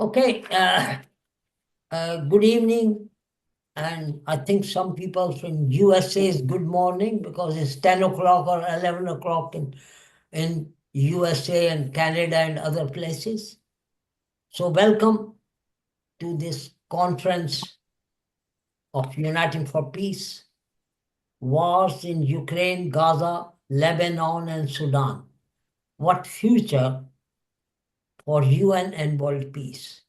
Okay, good evening. And I think some people from USA is good morning because it's 10 o'clock or 11 o'clock in USA and Canada and other places. So welcome to this conference of Uniting for Peace, Wars in Ukraine, Gaza, Lebanon, and Sudan. What future for UN and world peace?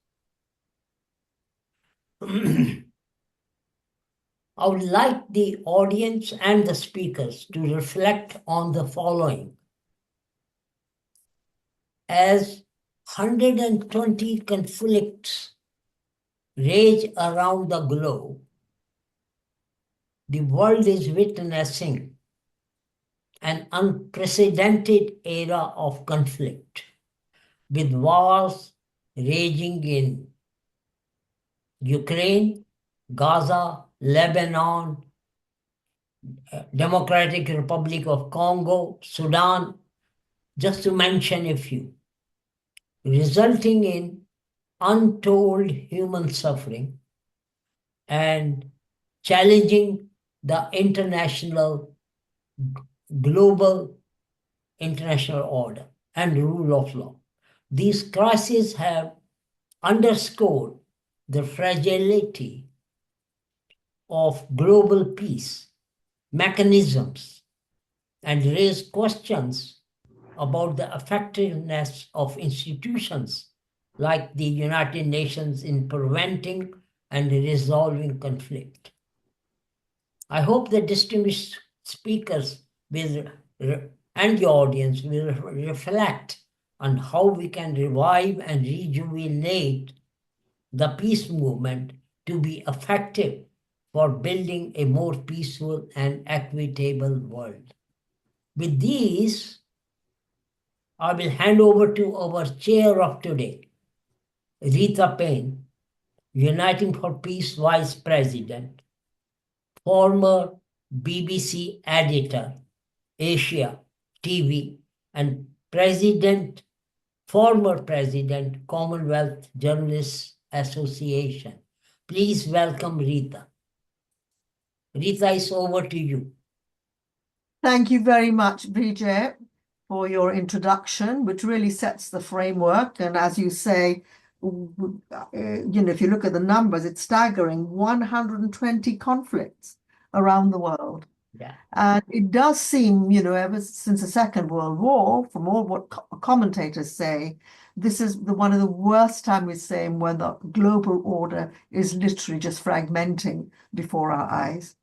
I would like the audience and the speakers to reflect on the following. As 120 conflicts rage around the globe, the world is witnessing an unprecedented era of conflict, with wars raging in Ukraine, Gaza, Lebanon, Democratic Republic of Congo, Sudan, just to mention a few, resulting in untold human suffering and challenging the global international order and rule of law. These crises have underscored the fragility of global peace mechanisms and raised questions about the effectiveness of institutions like the United Nations in preventing and resolving conflict. I hope the distinguished speakers and the audience will reflect on how we can revive and rejuvenate the peace movement to be effective for building a more peaceful and equitable world. With these, I will hand over to our chair of today, Rita Payne, Uniting for Peace Vice President, former BBC editor, Asia TV, and former President, Commonwealth Journalists Association. Please welcome Rita. Rita, it's over to you. Thank you very much, Vijay, for your introduction, which really sets the framework. And as you say, if you look at the numbers, it's staggering, 120 conflicts around the world. Yeah. And it does seem, ever since the Second World War, from all what commentators say, this is one of the worst times we're seeing when the global order is literally just fragmenting before our eyes.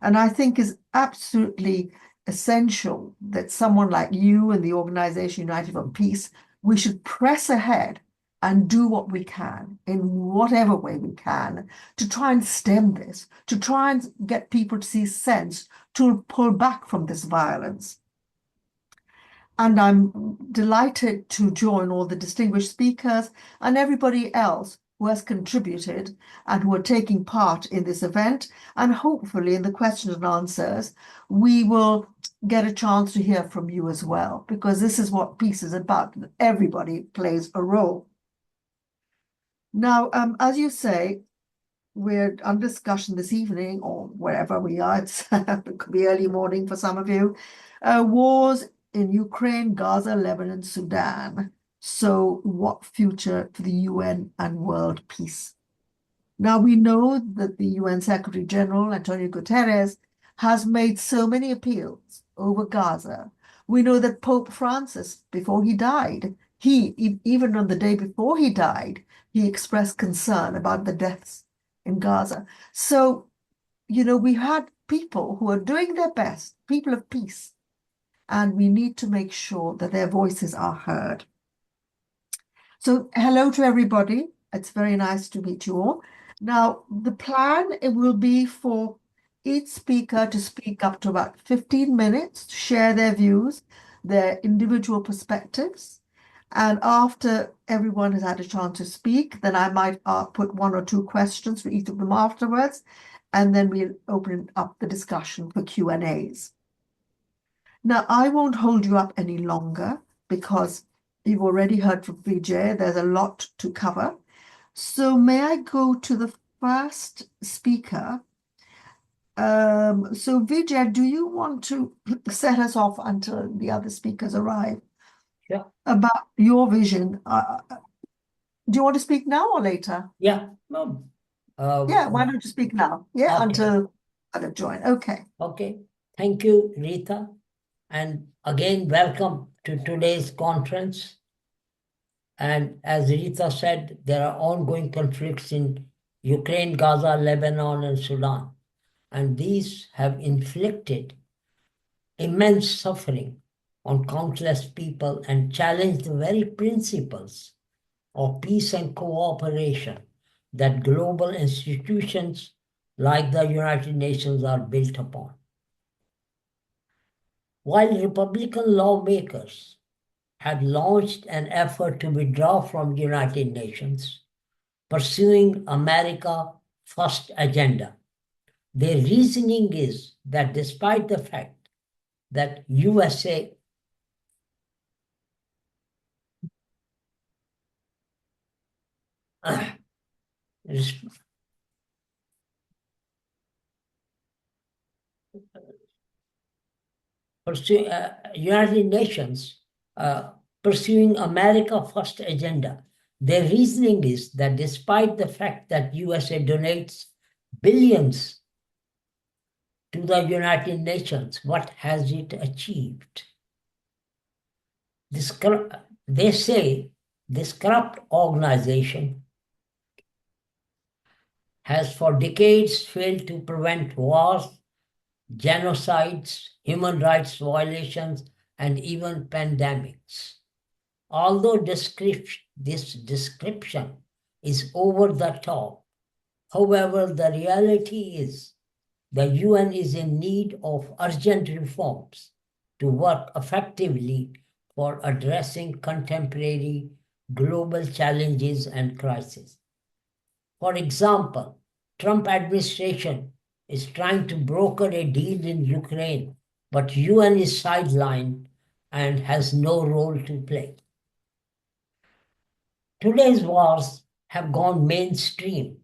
And I think is absolutely essential that someone like you and the organization United for Peace, we should press ahead and do what we can in whatever way we can to try and stem this, to try and get people to see sense, to pull back from this violence. And I'm delighted to join all the distinguished speakers and everybody else who has contributed and who are taking part in this event. And hopefully in the questions and answers, we will get a chance to hear from you as well, because this is what peace is about. Everybody plays a role. Now, as you say, we're on discussion this evening or wherever we are. It could be early morning for some of you. Wars in Ukraine, Gaza, Lebanon, Sudan. So what future for the UN and world peace? Now we know that the UN Secretary General, Antonio Guterres, has made so many appeals over Gaza. We know that Pope Francis, before he died, even on the day before he died, he expressed concern about the deaths in Gaza. So, we had people who are doing their best, people of peace, and we need to make sure that their voices are heard. So hello to everybody. It's very nice to meet you all. Now, the plan, it will be for each speaker to speak up to about 15 minutes, to share their views, their individual perspectives. And after everyone has had a chance to speak, then I might put one or two questions for each of them afterwards, and then we'll open up the discussion for Q&As. Now, I won't hold you up any longer because you've already heard from Vijay. There's a lot to cover. So may I go to the first speaker? So Vijay, do you want to set us off until the other speakers arrive Yeah. about your vision? Do you want to speak now or later? Yeah. No. Yeah, why don't you speak now? Yeah, Okay. until others join. Okay. Okay. Thank you, Rita. And again, welcome to today's conference. And as Rita said, there are ongoing conflicts in Ukraine, Gaza, Lebanon, and Sudan. And these have inflicted immense suffering on countless people and challenged the very principles of peace and cooperation that global institutions like the United Nations are built upon. While Republican lawmakers had launched an effort to withdraw from the United Nations, pursuing America First agenda, their reasoning is that despite the fact that USA United Nations pursuing America First agenda. Their reasoning is that despite the fact that USA donates billions to the United Nations, what has it achieved? They say this corrupt organization has for decades failed to prevent wars, genocides, human rights violations, and even pandemics. Although this description is over the top, however, the reality is the UN is in need of urgent reforms to work effectively for addressing contemporary global challenges and crises. For example, Trump administration is trying to broker a deal in Ukraine, but UN is sidelined and has no role to play. Today's wars have gone mainstream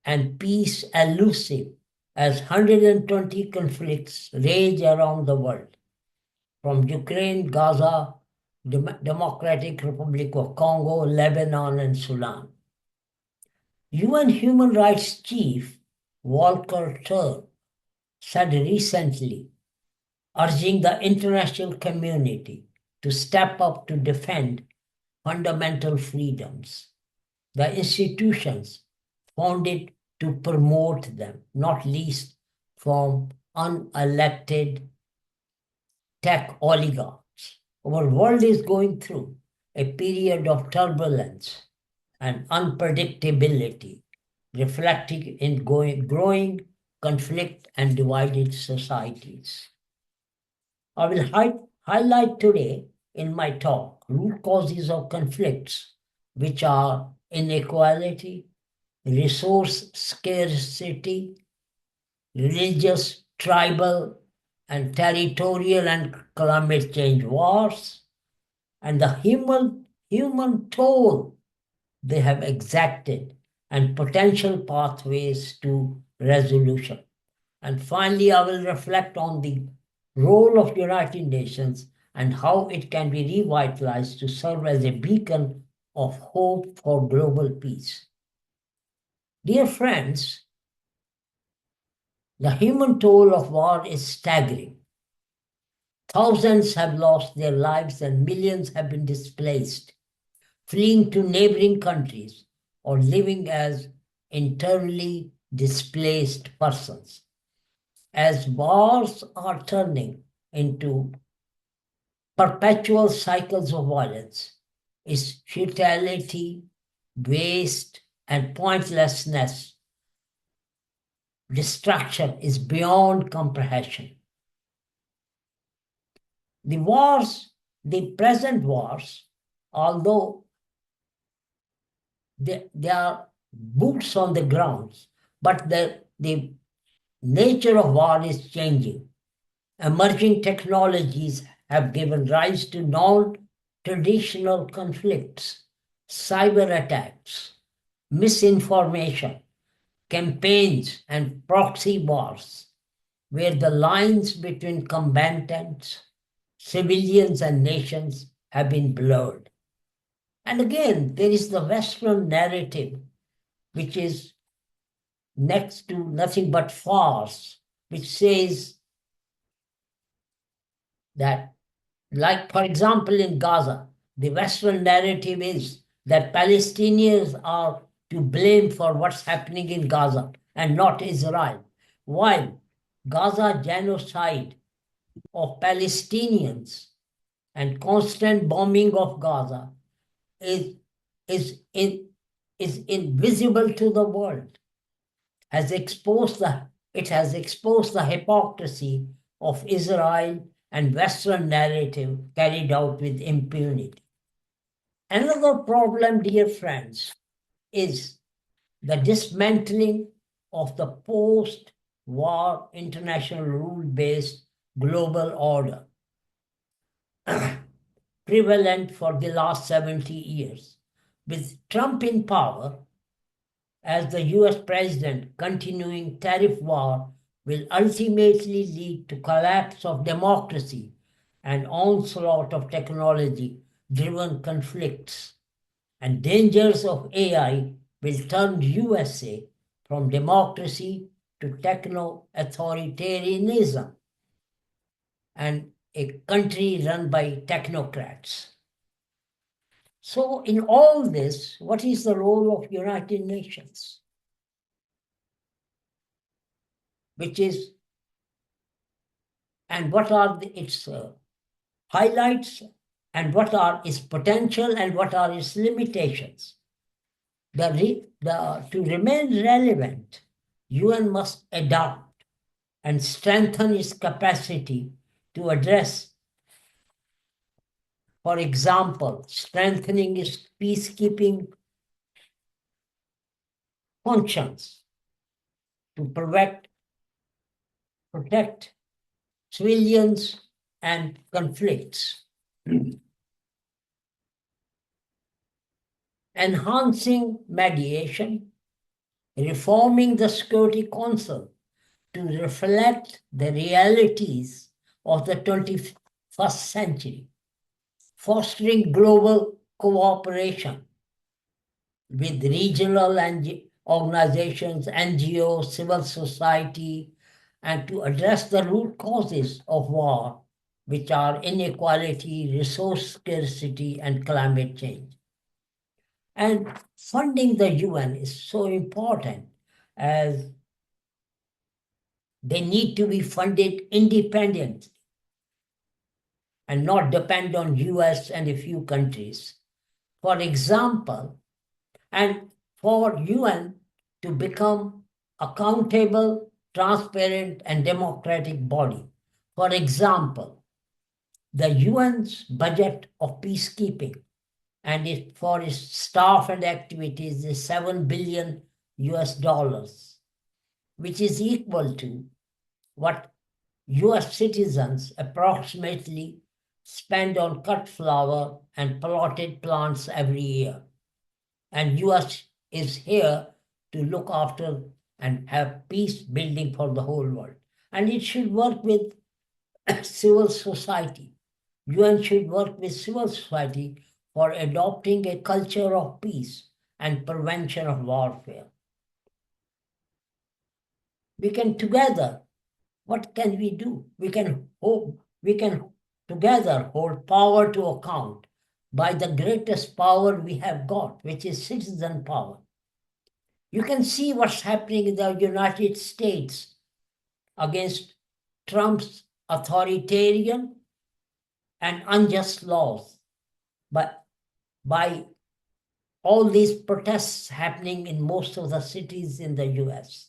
and peace elusive as 120 conflicts rage around the world, from Ukraine, Gaza, Democratic Republic of Congo, Lebanon, and Sudan. UN Human Rights Chief Volker Turk said recently, urging the international community to step up to defend fundamental freedoms. The institutions founded to promote them, not least from unelected tech oligarchs. Our world is going through a period of turbulence and unpredictability, reflecting in growing conflict and divided societies. I will highlight today in my talk root causes of conflicts, which are inequality, resource scarcity, religious, tribal, and territorial and climate change wars, and the human toll they have exacted, and potential pathways to resolution. And finally, I will reflect on the role of United Nations and how it can be revitalized to serve as a beacon of hope for global peace. Dear friends, the human toll of war is staggering. Thousands have lost their lives and millions have been displaced, fleeing to neighboring countries or living as internally displaced persons. As wars are turning into perpetual cycles of violence, its futility, waste, and pointlessness, destruction is beyond comprehension. The present wars, although they are boots on the ground, but the nature of war is changing. Emerging technologies have given rise to non-traditional conflicts, cyber attacks, misinformation, campaigns, and proxy wars, where the lines between combatants, civilians, and nations have been blurred. And again, there is the Western narrative, which is next to nothing but farce, which says that, like, for example, in Gaza, the Western narrative is that Palestinians are to blame for what's happening in Gaza and not Israel, while Gaza genocide of Palestinians and constant bombing of Gaza is, is, in, is invisible to the world, it has exposed the hypocrisy of Israel and Western narrative carried out with impunity. Another problem, dear friends, is the dismantling of the post-war international rule-based global order prevalent for the last 70 years. With Trump in power, as the US president, continuing tariff war will ultimately lead to collapse of democracy and onslaught of technology-driven conflicts. And dangers of AI will turn USA from democracy to techno-authoritarianism and a country run by technocrats. So in all this, what is the role of United Nations? Which is, and what are its highlights, and what are its potential, and what are its limitations? To remain relevant, UN must adapt and strengthen its capacity to address, for example, strengthening its peacekeeping functions to protect civilians and conflicts, enhancing mediation, reforming the Security Council to reflect the realities of the 21st century, fostering global cooperation with regional organizations, NGOs, civil society, and to address the root causes of war, which are inequality, resource scarcity, and climate change. And funding the UN is so important, as they need to be funded independently and not depend on US and a few countries. For example, and for UN to become accountable, transparent, and democratic body. For example, the UN's budget of peacekeeping and for its staff and activities is $7 billion US, which is equal to what US citizens approximately spend on cut flower and potted plants every year. And US is here to look after and have peace building for the whole world. And it should work with civil society. UN should work with civil society for adopting a culture of peace and prevention of warfare. We can together, what can we do? We can together hold power to account by the greatest power we have got, which is citizen power. You can see what's happening in the United States against Trump's authoritarian and unjust laws, but by all these protests happening in most of the cities in the US.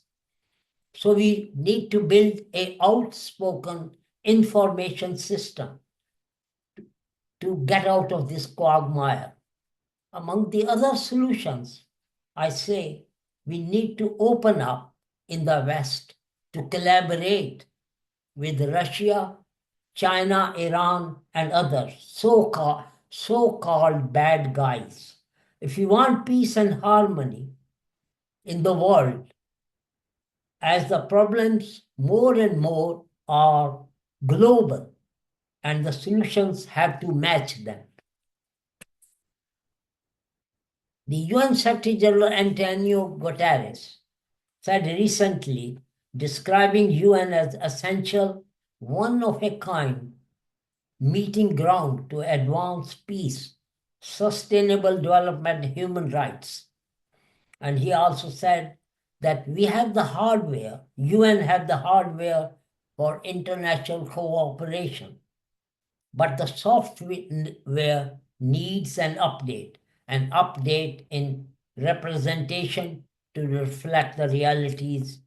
So we need to build an outspoken information system to get out of this quagmire. Among the other solutions, I say we need to open up in the West to collaborate with Russia, China, Iran, and others so-called bad guys. If you want peace and harmony in the world, as the problems more and more are global, and the solutions have to match them. The UN Secretary General Antonio Guterres said recently, describing UN as essential, one of a kind meeting ground to advance peace, sustainable development, and human rights. And he also said that we have the hardware, UN have the hardware for international cooperation, but the software needs an update in representation to reflect the realities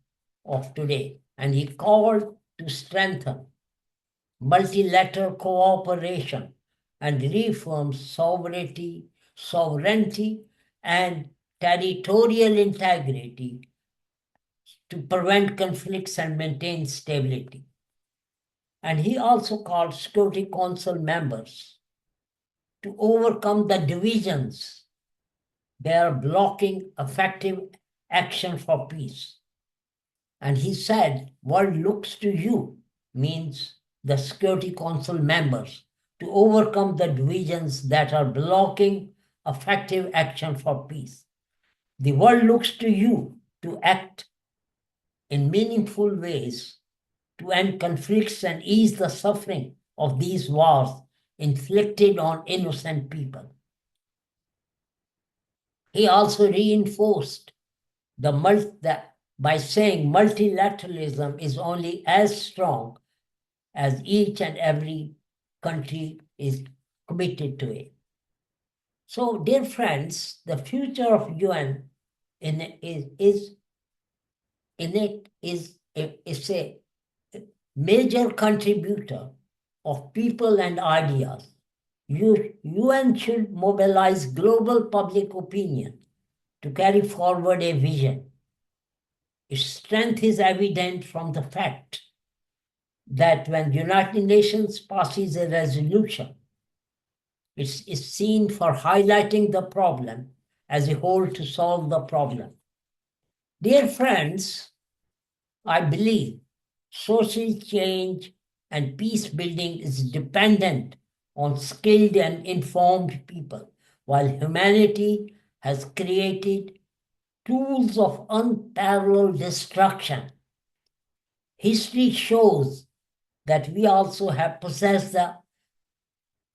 of today. And he called to strengthen multilateral cooperation and reform sovereignty and territorial integrity to prevent conflicts and maintain stability. And he also called Security Council members to overcome the divisions they are blocking effective action for peace. And he said, world looks to you, means the Security Council members, to overcome the divisions that are blocking effective action for peace. The world looks to you to act in meaningful ways to end conflicts and ease the suffering of these wars inflicted on innocent people. He also reinforced by saying multilateralism is only as strong as each and every country is committed to it. So, dear friends, the future of UN is a major contributor of people and ideas. UN should mobilize global public opinion to carry forward a vision. Its strength is evident from the fact that when United Nations passes a resolution, it is seen for highlighting the problem as a whole to solve the problem. Dear friends, I believe social change and peace building is dependent on skilled and informed people, while humanity has created tools of unparalleled destruction. History shows that we also have possessed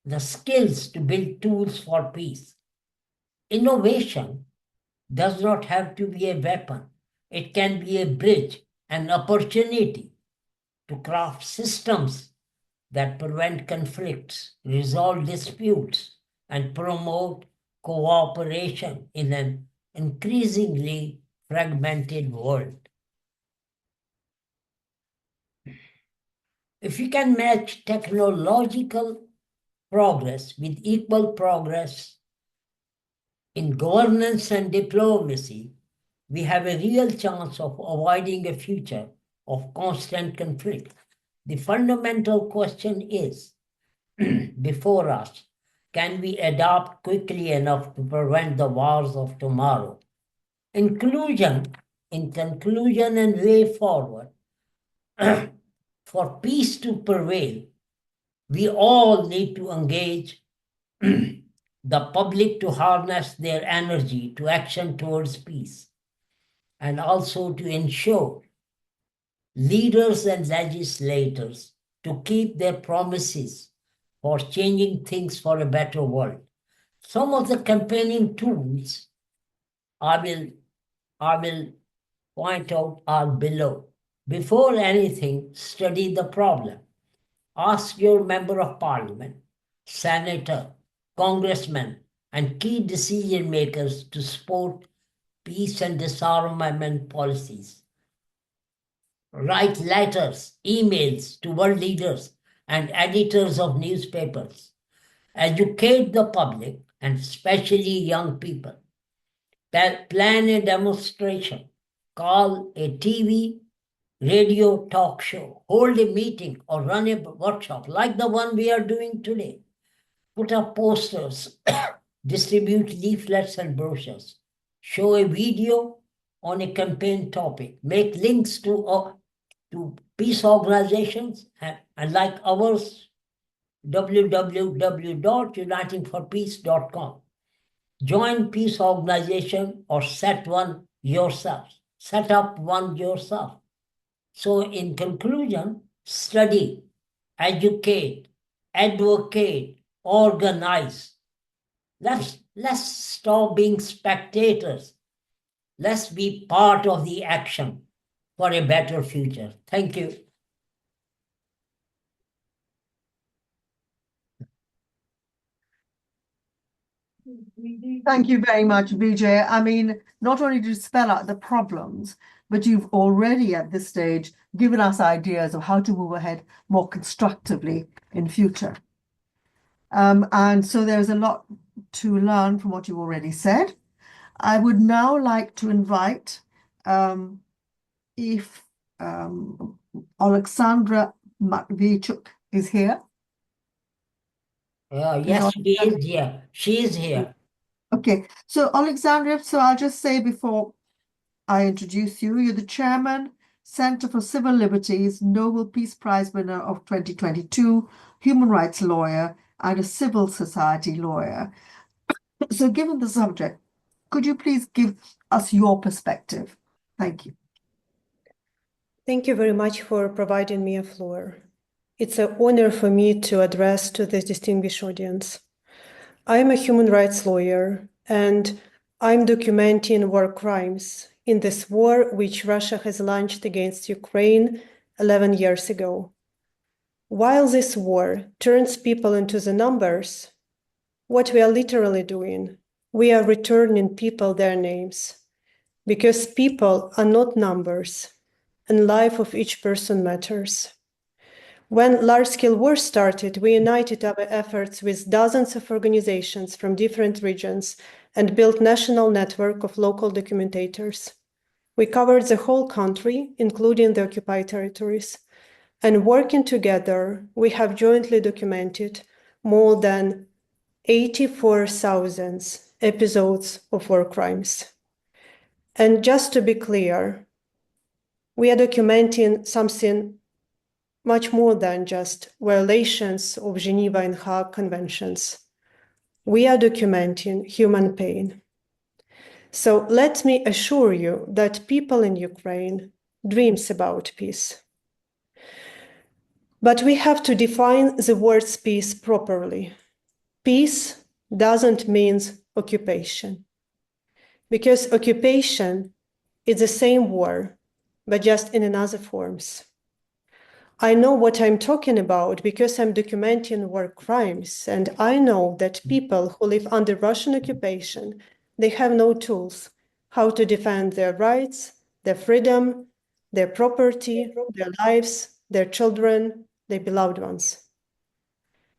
the skills to build tools for peace. Innovation does not have to be a weapon. It can be a bridge, an opportunity to craft systems that prevent conflicts, resolve disputes, and promote cooperation in an increasingly fragmented world. If we can match technological progress with equal progress in governance and diplomacy, we have a real chance of avoiding a future of constant conflict. The fundamental question is, before us, can we adapt quickly enough to prevent the wars of tomorrow? In conclusion and way forward, for peace to prevail, we all need to engage the public to harness their energy to action towards peace, and also to ensure leaders and legislators to keep their promises for changing things for a better world. Some of the campaigning tools I will point out are below. Before anything, study the problem. Ask your member of parliament, senator, congressman, and key decision makers to support peace and disarmament policies. Write letters, emails to world leaders and editors of newspapers. Educate the public, and especially young people. Plan a demonstration. Call a TV, radio talk show. Hold a meeting or run a workshop like the one we are doing today. Put up posters distribute leaflets and brochures, show a video on a campaign topic, make links to peace organizations and like ours, www.unitingforpeace.com. Join peace organization or set one yourself. Set up one yourself. So in conclusion, study, educate, advocate, organize. Let's stop being spectators. Let's be part of the action for a better future. Thank you. Thank you very much, Vijay. I mean, not only did you spell out the problems, but you've already at this stage given us ideas of how to move ahead more constructively in future. And so there's a lot to learn from what you've already said. I would now like to invite if Alexandra Matvichuk is here. Yes, she is here. She is here. Okay, so Alexandra, so I'll just say before I introduce you, you're the chairman, Center for Civil Liberties, Nobel Peace Prize winner of 2022, human rights lawyer, and a civil society lawyer. So given the subject, could you please give us your perspective? Thank you. Thank you very much for providing me a floor. It's an honor for me to address to this distinguished audience. I'm a human rights lawyer, and I'm documenting war crimes in this war which Russia has launched against Ukraine 11 years ago. While this war turns people into the numbers, what we are literally doing, we are returning people their names, because people are not numbers, and life of each person matters. When large-scale war started, we united our efforts with dozens of organizations from different regions and built national network of local documentators. We covered the whole country, including the occupied territories, and working together, we have jointly documented more than 84,000 episodes of war crimes. And just to be clear, we are documenting something much more than just violations of Geneva and Hague conventions. We are documenting human pain. So let me assure you that people in Ukraine dreams about peace. But we have to define the word peace properly. Peace doesn't mean occupation, because occupation is the same war, but just in another forms. I know what I'm talking about because I'm documenting war crimes, and I know that people who live under Russian occupation, they have no tools how to defend their rights, their freedom, their property, their lives, their children, their beloved ones.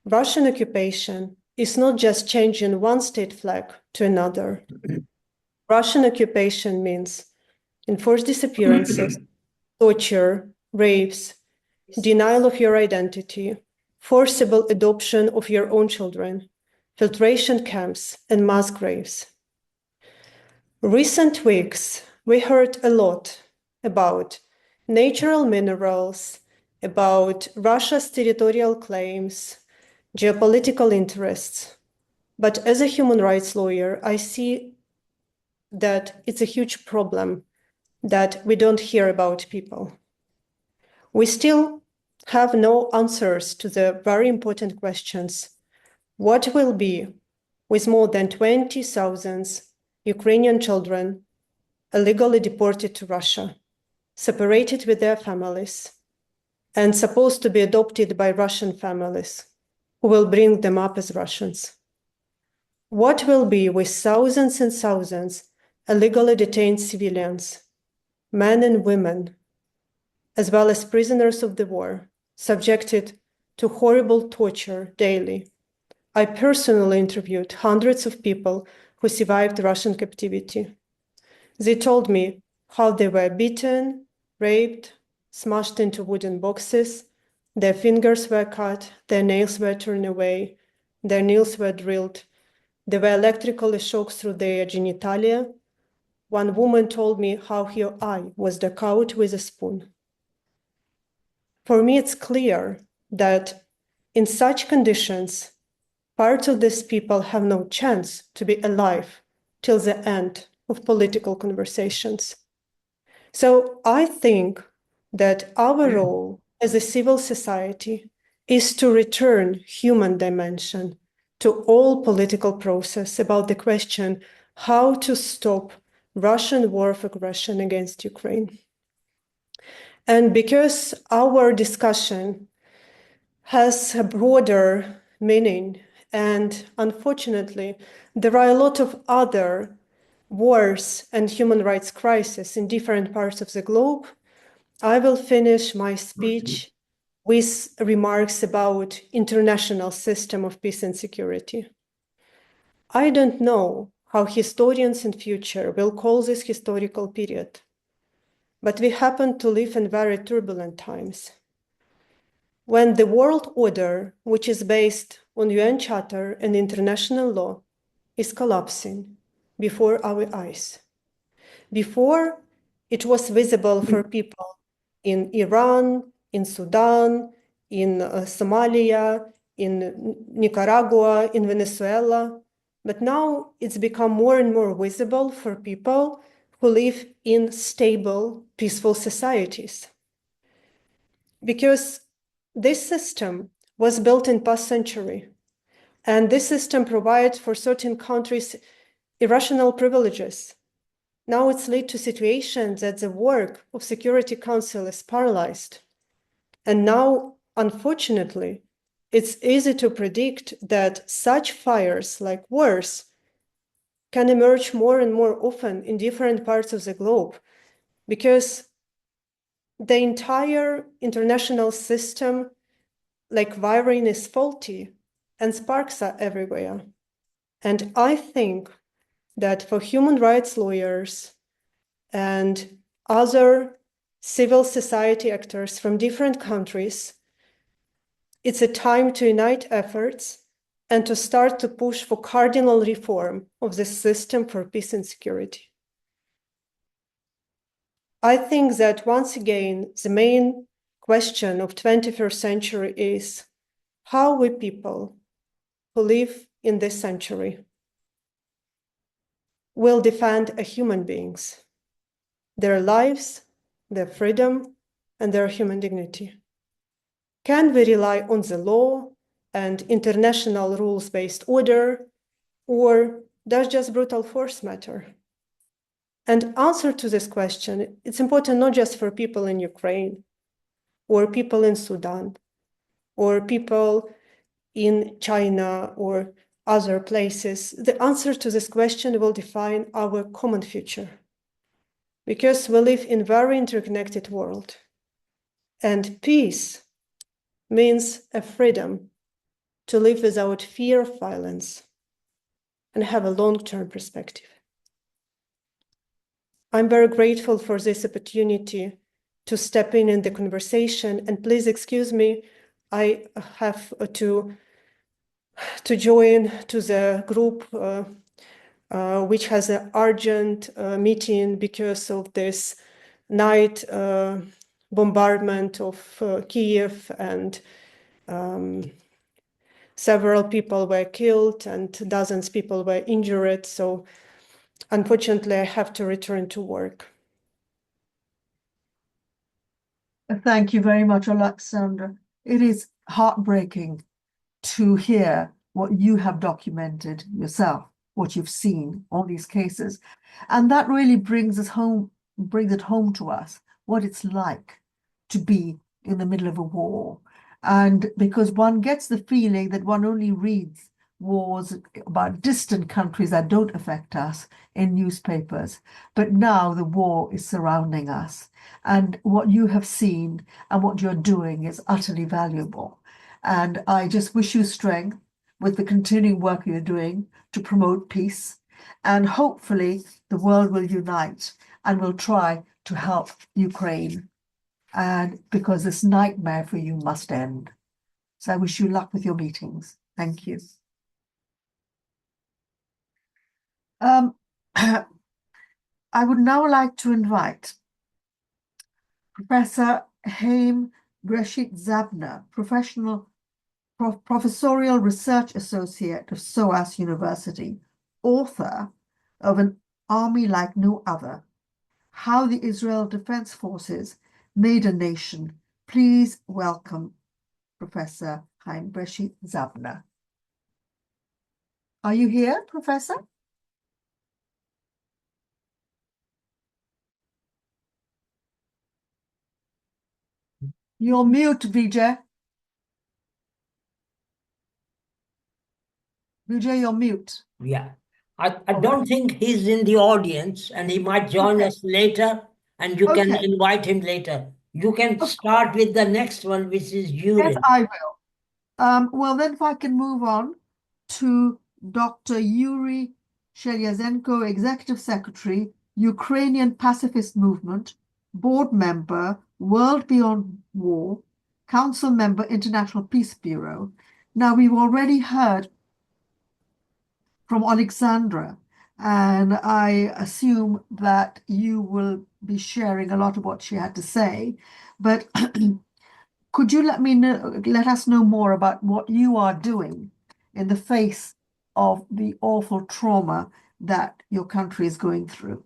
Russian occupation is not just changing one state flag to another. Russian occupation means enforced disappearances, torture, rapes, denial of your identity, forcible adoption of your own children, filtration camps, and mass graves. Recent weeks, we heard a lot about natural minerals, about Russia's territorial claims, geopolitical interests. But as a human rights lawyer, I see that it's a huge problem that we don't hear about people. We still have no answers to the very important questions. What will be with more than 20,000 Ukrainian children illegally deported to Russia, separated with their families, and supposed to be adopted by Russian families who will bring them up as Russians? What will be with thousands and thousands illegally detained civilians, men and women, as well as prisoners of the war, subjected to horrible torture daily? I personally interviewed hundreds of people who survived Russian captivity. They told me how they were beaten, raped, smashed into wooden boxes, their fingers were cut, their nails were torn away, their nails were drilled, They were electrically shocked through their genitalia. One woman told me how her eye was dug out with a spoon. For me, it's clear that in such conditions, parts of these people have no chance to be alive till the end of political conversations. So I think that our role as a civil society is to return human dimension to all political process about the question how to stop Russian war of aggression against Ukraine. And because our discussion has a broader meaning, and unfortunately, there are a lot of other wars and human rights crises in different parts of the globe, I will finish my speech with remarks about international system of peace and security. I don't know how historians in future will call this historical period, but we happen to live in very turbulent times, when the world order, which is based on UN Charter and international law, is collapsing before our eyes. Before, it was visible for people in Iran, in Sudan, in Somalia, in Nicaragua, in Venezuela, but now it's become more and more visible for people who live in stable, peaceful societies. Because this system was built in past century, and this system provides for certain countries irrational privileges. Now it's led to situations that the work of Security Council is paralyzed. And now, unfortunately, it's easy to predict that such fires like wars can emerge more and more often in different parts of the globe, because the entire international system, like wiring, is faulty and sparks are everywhere. And I think that for human rights lawyers and other civil society actors from different countries, it's a time to unite efforts and to start to push for cardinal reform of the system for peace and security. I think that once again, the main question of 21st century is how we people who live in this century will defend human beings, their lives, their freedom, and their human dignity. Can we rely on the law and international rules-based order, or does just brutal force matter? And answer to this question, it's important not just for people in Ukraine, or people in Sudan, or people in China, or other places. The answer to this question will define our common future, because we live in a very interconnected world, and peace means a freedom to live without fear of violence and have a long-term perspective. I'm very grateful for this opportunity to step in the conversation, and please excuse me, I have to join to the group which has an urgent meeting because of this night bombardment of Kiev, and several people were killed and dozens of people were injured. So unfortunately, I have to return to work. Thank you very much, Alexandra. It is heartbreaking to hear what you have documented yourself, what you've seen, all these cases. And that really brings it home to us, what it's like to be in the middle of a war. And because one gets the feeling that one only reads wars about distant countries that don't affect us in newspapers, but now the war is surrounding us. And what you have seen and what you're doing is utterly valuable. And I just wish you strength with the continuing work you're doing to promote peace. And hopefully the world will unite and will try to help Ukraine. And because this nightmare for you must end. So I wish you luck with your meetings. Thank you. I would now like to invite Professor Haim Breshit Zabner, Professorial Research Associate of SOAS University, author of An Army Like No Other, How the Israel Defense Forces Made a Nation. Please welcome Professor Haim Breshit Zabner. Are you here, Professor? You're mute, Vijay. Vijay, you're mute. Yeah. I don't think he's in the audience, and he might join Okay. us later, and you can Okay. invite him later. You can Of start with the next one, which is Yes, Yuri. I will. Well, then if I can move on to Dr. Yuri Shelyazenko, Executive Secretary, Ukrainian Pacifist Movement, Board Member, World Beyond War, Council Member, International Peace Bureau. Now, we've already heard from Alexandra, and I assume that you will be sharing a lot of what she had to say, but could you let us know more about what you are doing in the face of the awful trauma that your country is going through?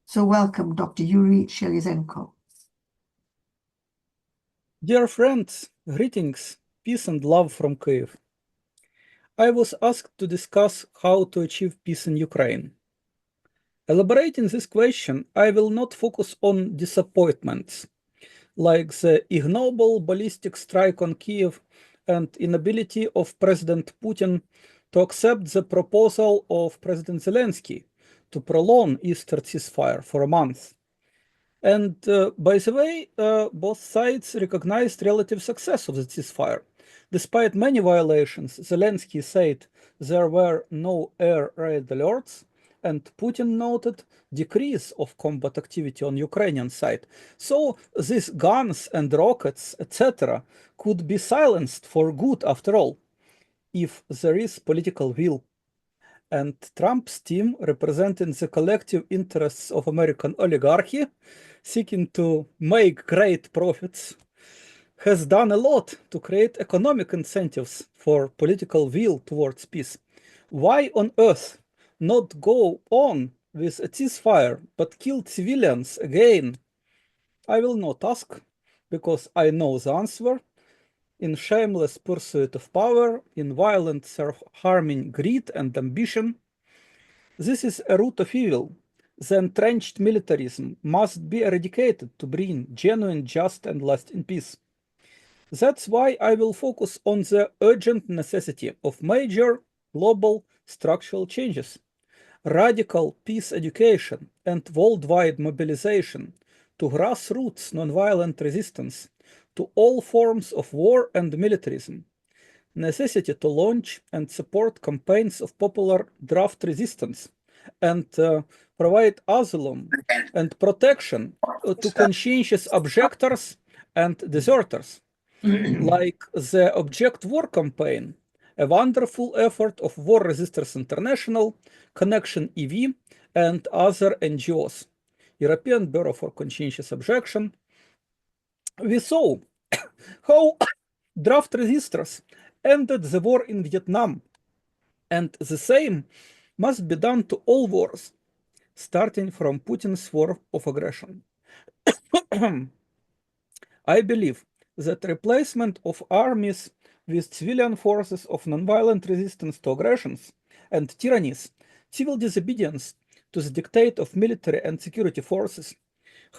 So welcome, Dr. Yuri Shelyazenko. Dear friends, greetings, peace and love from Kyiv. I was asked to discuss how to achieve peace in Ukraine. Elaborating this question, I will not focus on disappointments, like the ignoble ballistic strike on Kyiv and inability of President Putin to accept the proposal of President Zelensky to prolong Eastern ceasefire for a month. And by the way, both sides recognized relative success of the ceasefire. Despite many violations, Zelensky said there were no air raid alerts, and Putin noted decrease of combat activity on Ukrainian side. So these guns and rockets, etc., could be silenced for good after all, if there is political will. And Trump's team, representing the collective interests of American oligarchy, seeking to make great profits, has done a lot to create economic incentives for political will towards peace. Why on earth not go on with a ceasefire but kill civilians again? I will not ask, because I know the answer. In shameless pursuit of power, in violent self-harming greed and ambition, this is a root of evil. The entrenched militarism must be eradicated to bring genuine, just, and lasting peace. That's why I will focus on the urgent necessity of major global structural changes, radical peace education, and worldwide mobilization to grassroots nonviolent resistance to all forms of war and militarism, necessity to launch and support campaigns of popular draft resistance and provide asylum and protection to conscientious objectors and deserters, like the Object War campaign, a wonderful effort of War Resisters International, Connection EV, and other NGOs, European Bureau for Conscientious Objection. We saw how draft resistors ended the war in Vietnam, and the same must be done to all wars, starting from Putin's war of aggression. I believe that replacement of armies with civilian forces of nonviolent resistance to aggressions and tyrannies, civil disobedience to the dictate of military and security forces,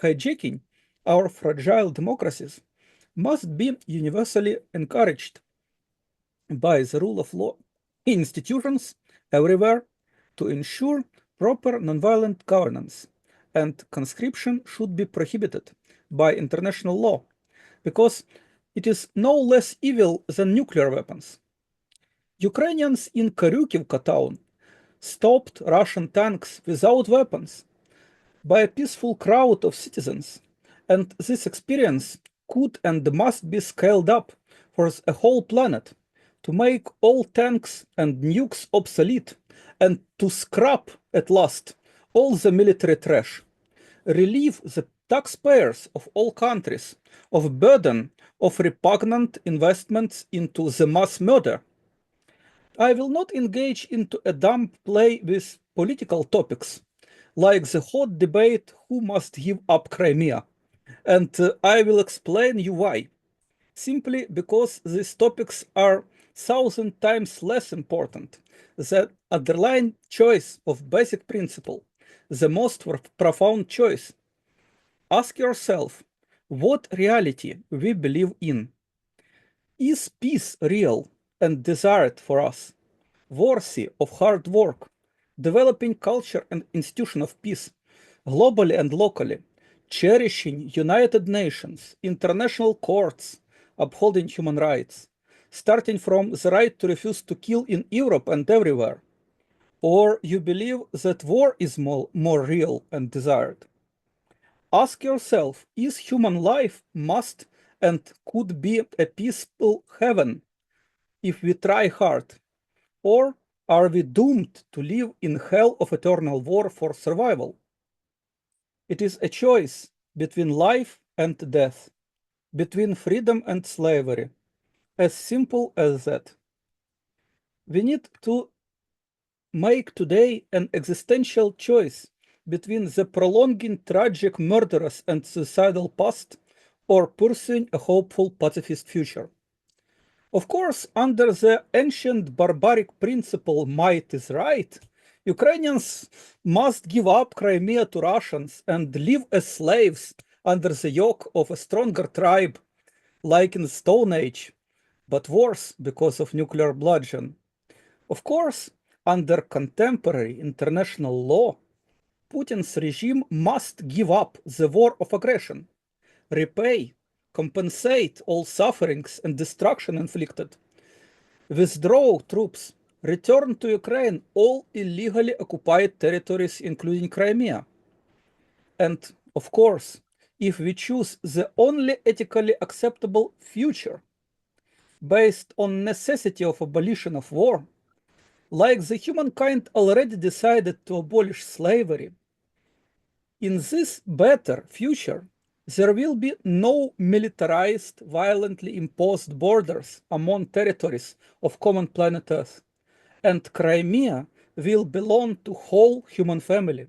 hijacking our fragile democracies, must be universally encouraged by the rule of law institutions everywhere to ensure proper nonviolent governance, and conscription should be prohibited by international law, because it is no less evil than nuclear weapons. Ukrainians in Karyukivka town stopped Russian tanks without weapons by a peaceful crowd of citizens, and this experience could and must be scaled up for a whole planet to make all tanks and nukes obsolete and to scrap at last, all the military trash, relieve the taxpayers of all countries of burden of repugnant investments into the mass murder. I will not engage into a dumb play with political topics, like the hot debate who must give up Crimea, and I will explain you why. Simply because these topics are 1,000 times less important than underlying choice of basic principle, the most profound choice. Ask yourself, what reality we believe in? Is peace real and desired for us, worthy of hard work, developing culture and institution of peace, globally and locally, cherishing United Nations, international courts, upholding human rights, starting from the right to refuse to kill in Europe and everywhere? Or you believe that war is more real and desired? Ask yourself, is human life must and could be a peaceful heaven if we try hard? Or are we doomed to live in hell of eternal war for survival? It is a choice between life and death, between freedom and slavery, as simple as that. We need to make today an existential choice between the prolonging tragic murderous and suicidal past or pursuing a hopeful pacifist future. Of course, under the ancient barbaric principle might is right, Ukrainians must give up Crimea to Russians and live as slaves under the yoke of a stronger tribe, like in the Stone Age, but worse because of nuclear bloodshed. Of course, under contemporary international law, Putin's regime must give up the war of aggression, repay, compensate all sufferings and destruction inflicted, withdraw troops, return to Ukraine all illegally occupied territories, including Crimea. And, of course, if we choose the only ethically acceptable future based on necessity of abolition of war, like the humankind already decided to abolish slavery, in this better future, there will be no militarized, violently imposed borders among territories of common planet Earth, and Crimea will belong to whole human family,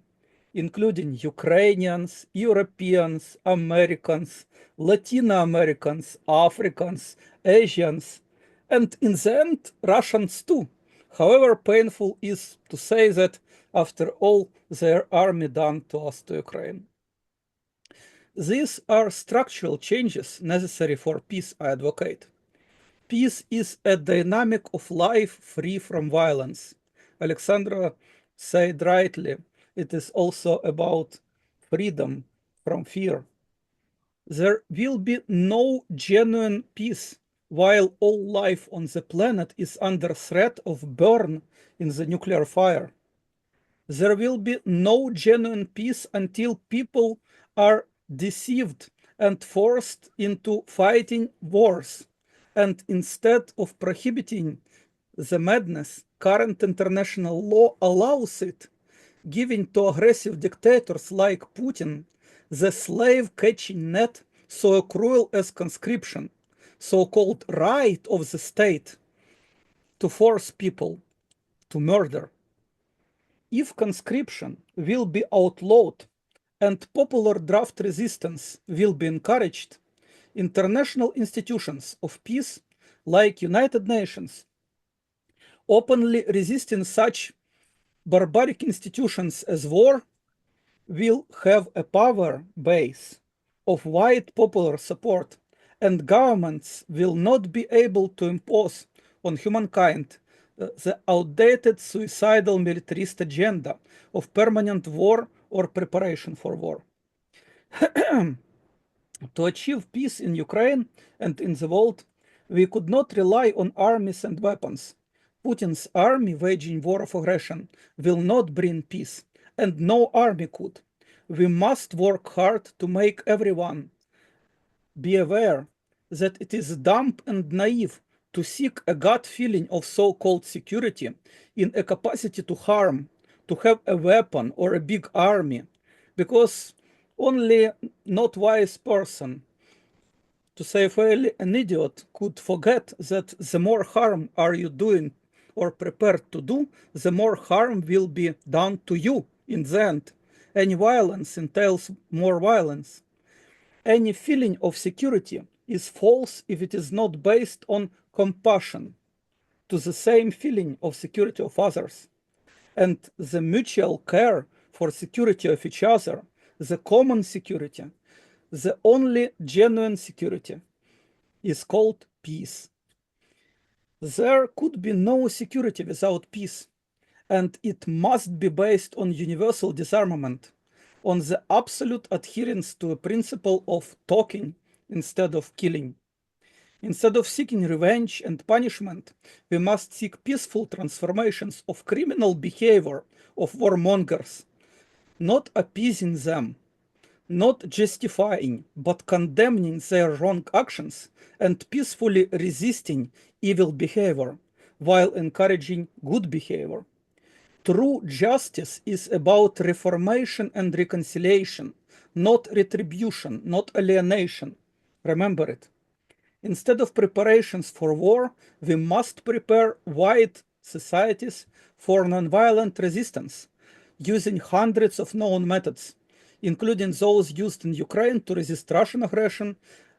including Ukrainians, Europeans, Americans, Latino Americans, Africans, Asians, and in the end, Russians too. However painful is to say that after all their army done to us to Ukraine. These are structural changes necessary for peace, I advocate. Peace is a dynamic of life free from violence. Alexandra said rightly, it is also about freedom from fear. There will be no genuine peace while all life on the planet is under threat of burn in the nuclear fire. There will be no genuine peace until people are deceived and forced into fighting wars. And instead of prohibiting the madness, current international law allows it, giving to aggressive dictators like Putin the slave-catching net so cruel as conscription, so-called right of the state to force people to murder. If conscription will be outlawed and popular draft resistance will be encouraged, international institutions of peace like United Nations openly resisting such barbaric institutions as war will have a power base of wide popular support, and governments will not be able to impose on humankind the outdated suicidal militarist agenda of permanent war or preparation for war. To achieve peace in Ukraine and in the world, we could not rely on armies and weapons. Putin's army waging war of aggression will not bring peace, and no army could. We must work hard to make everyone be aware that it is dumb and naive to seek a gut feeling of so-called security in a capacity to harm, to have a weapon or a big army, because only not wise person, to say fairly an idiot, could forget that the more harm are you doing or prepared to do, the more harm will be done to you in the end. Any violence entails more violence. Any feeling of security is false if it is not based on compassion to the same feeling of security of others, and the mutual care for security of each other, the common security, the only genuine security, is called peace. There could be no security without peace, and it must be based on universal disarmament, on the absolute adherence to a principle of talking instead of killing. Instead of seeking revenge and punishment, we must seek peaceful transformations of criminal behavior of warmongers, not appeasing them, not justifying, but condemning their wrong actions and peacefully resisting evil behavior while encouraging good behavior. True justice is about reformation and reconciliation, not retribution, not alienation. Remember it. Instead of preparations for war, we must prepare white societies for nonviolent resistance, using hundreds of known methods, including those used in Ukraine to resist Russian aggression,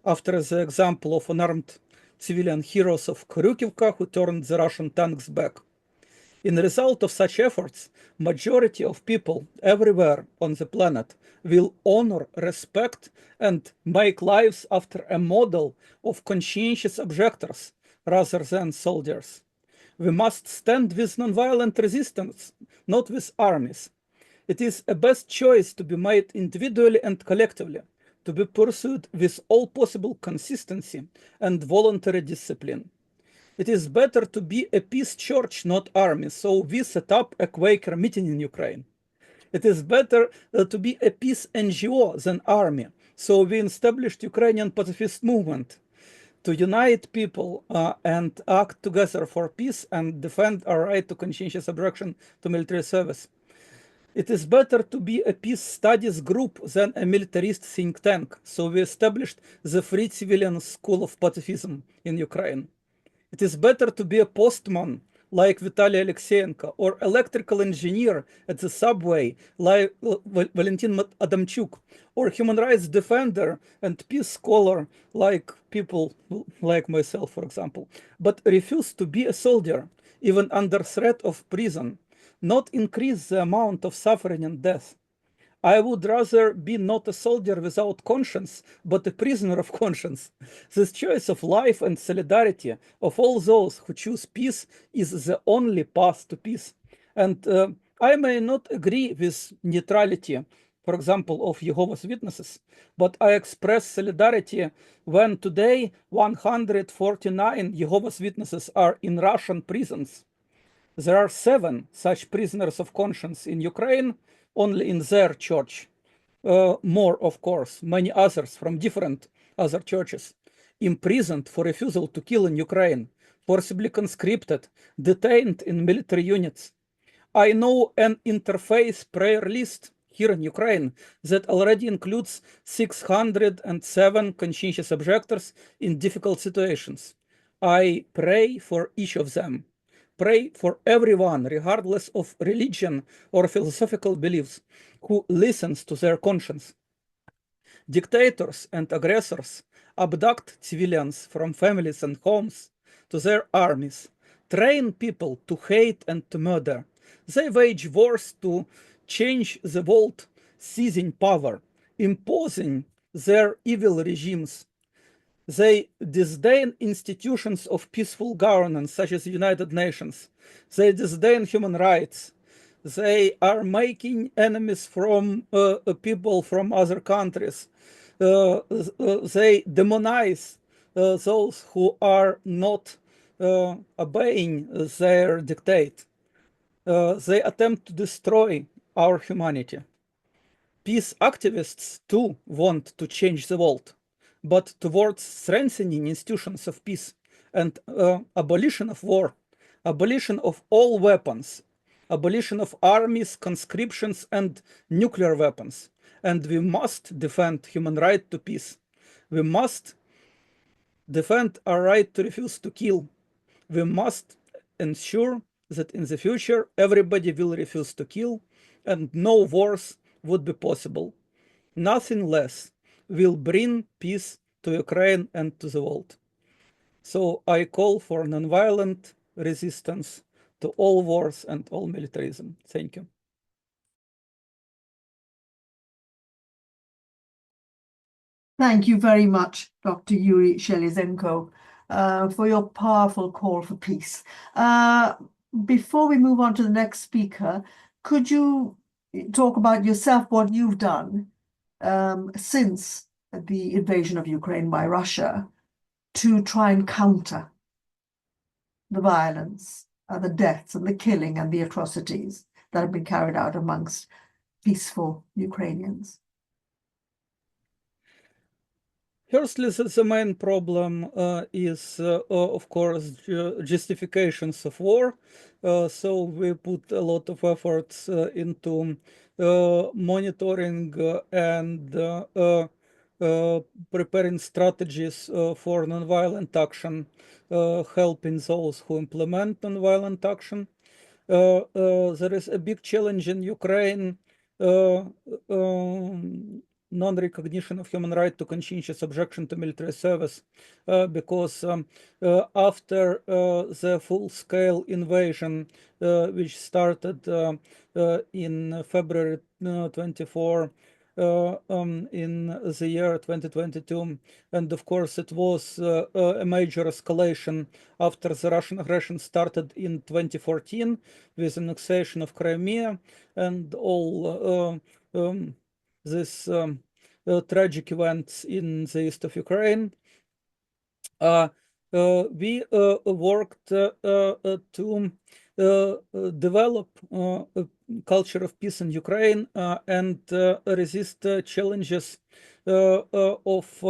after the example of unarmed civilian heroes of Kryukivka who turned the Russian tanks back. In the result of such efforts, majority of people everywhere on the planet will honor, respect, and make lives after a model of conscientious objectors rather than soldiers. We must stand with nonviolent resistance, not with armies. It is a best choice to be made individually and collectively, to be pursued with all possible consistency and voluntary discipline. It is better to be a peace church, not army, so we set up a Quaker meeting in Ukraine. It is better to be a peace NGO than army, so we established Ukrainian pacifist movement to unite people and act together for peace and defend our right to conscientious objection to military service. It is better to be a peace studies group than a militarist think tank, so we established the Free Civilian School of Pacifism in Ukraine. It is better to be a postman like Vitaly Alexeyenko, or electrical engineer at the subway like Valentin Adamchuk, or human rights defender and peace scholar like people like myself, for example, but refuse to be a soldier, even under threat of prison, not increase the amount of suffering and death. I would rather be not a soldier without conscience, but a prisoner of conscience. This choice of life and solidarity of all those who choose peace is the only path to peace. And I may not agree with neutrality, for example, of Jehovah's Witnesses, but I express solidarity when today 149 Jehovah's Witnesses are in Russian prisons. There are 7 such prisoners of conscience in Ukraine, only in their church. More, of course, many others from different other churches, imprisoned for refusal to kill in Ukraine, forcibly conscripted, detained in military units. I know an interfaith prayer list here in Ukraine that already includes 607 conscientious objectors in difficult situations. I pray for each of them. Pray for everyone, regardless of religion or philosophical beliefs, who listens to their conscience. Dictators and aggressors abduct civilians from families and homes to their armies, train people to hate and to murder. They wage wars to change the world, seizing power, imposing their evil regimes. They disdain institutions of peaceful governance, such as the United Nations. They disdain human rights. They are making enemies from people from other countries. They demonize those who are not obeying their dictate. They attempt to destroy our humanity. Peace activists too want to change the world, but towards strengthening institutions of peace and abolition of war, abolition of all weapons, abolition of armies, conscriptions, and nuclear weapons. And we must defend human right to peace. We must defend our right to refuse to kill. We must ensure that in the future everybody will refuse to kill and no wars would be possible. Nothing less will bring peace to Ukraine and to the world. So I call for nonviolent resistance to all wars and all militarism. Thank you. Thank you very much, Dr. Yuri Shelizenko, for your powerful call for peace. Before we move on to the next speaker, could you talk about yourself, what you've done since the invasion of Ukraine by Russia to try and counter the violence, the deaths and the killing and the atrocities that have been carried out amongst peaceful Ukrainians? Firstly, the main problem is, of course, justifications of war. So we put a lot of efforts into monitoring and preparing strategies for nonviolent action, helping those who implement nonviolent action. There is a big challenge in Ukraine, non-recognition of human right to conscientious objection to military service, because after the full-scale invasion, which started in February 24, in the year 2022, and of course it was a major escalation after the Russian aggression started in 2014 with annexation of Crimea and all these tragic events in the east of Ukraine. We worked to develop a culture of peace in Ukraine and resist challenges of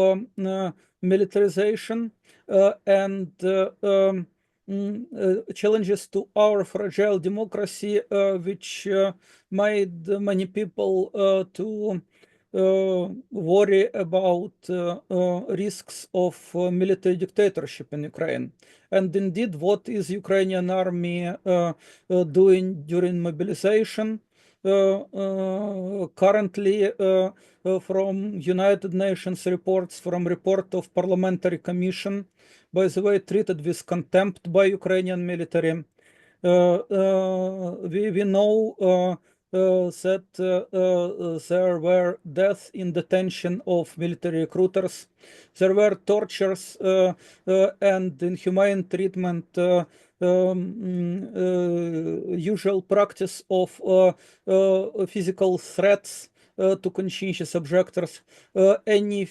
militarization and challenges to our fragile democracy, which made many people to worry about risks of military dictatorship in Ukraine. And indeed, what is Ukrainian army doing during mobilization? Currently, from United Nations reports, from report of Parliamentary Commission, by the way, treated with contempt by Ukrainian military. We know that there were deaths in detention of military recruiters. There were tortures and inhumane treatment, usual practice of physical threats to conscientious objectors, any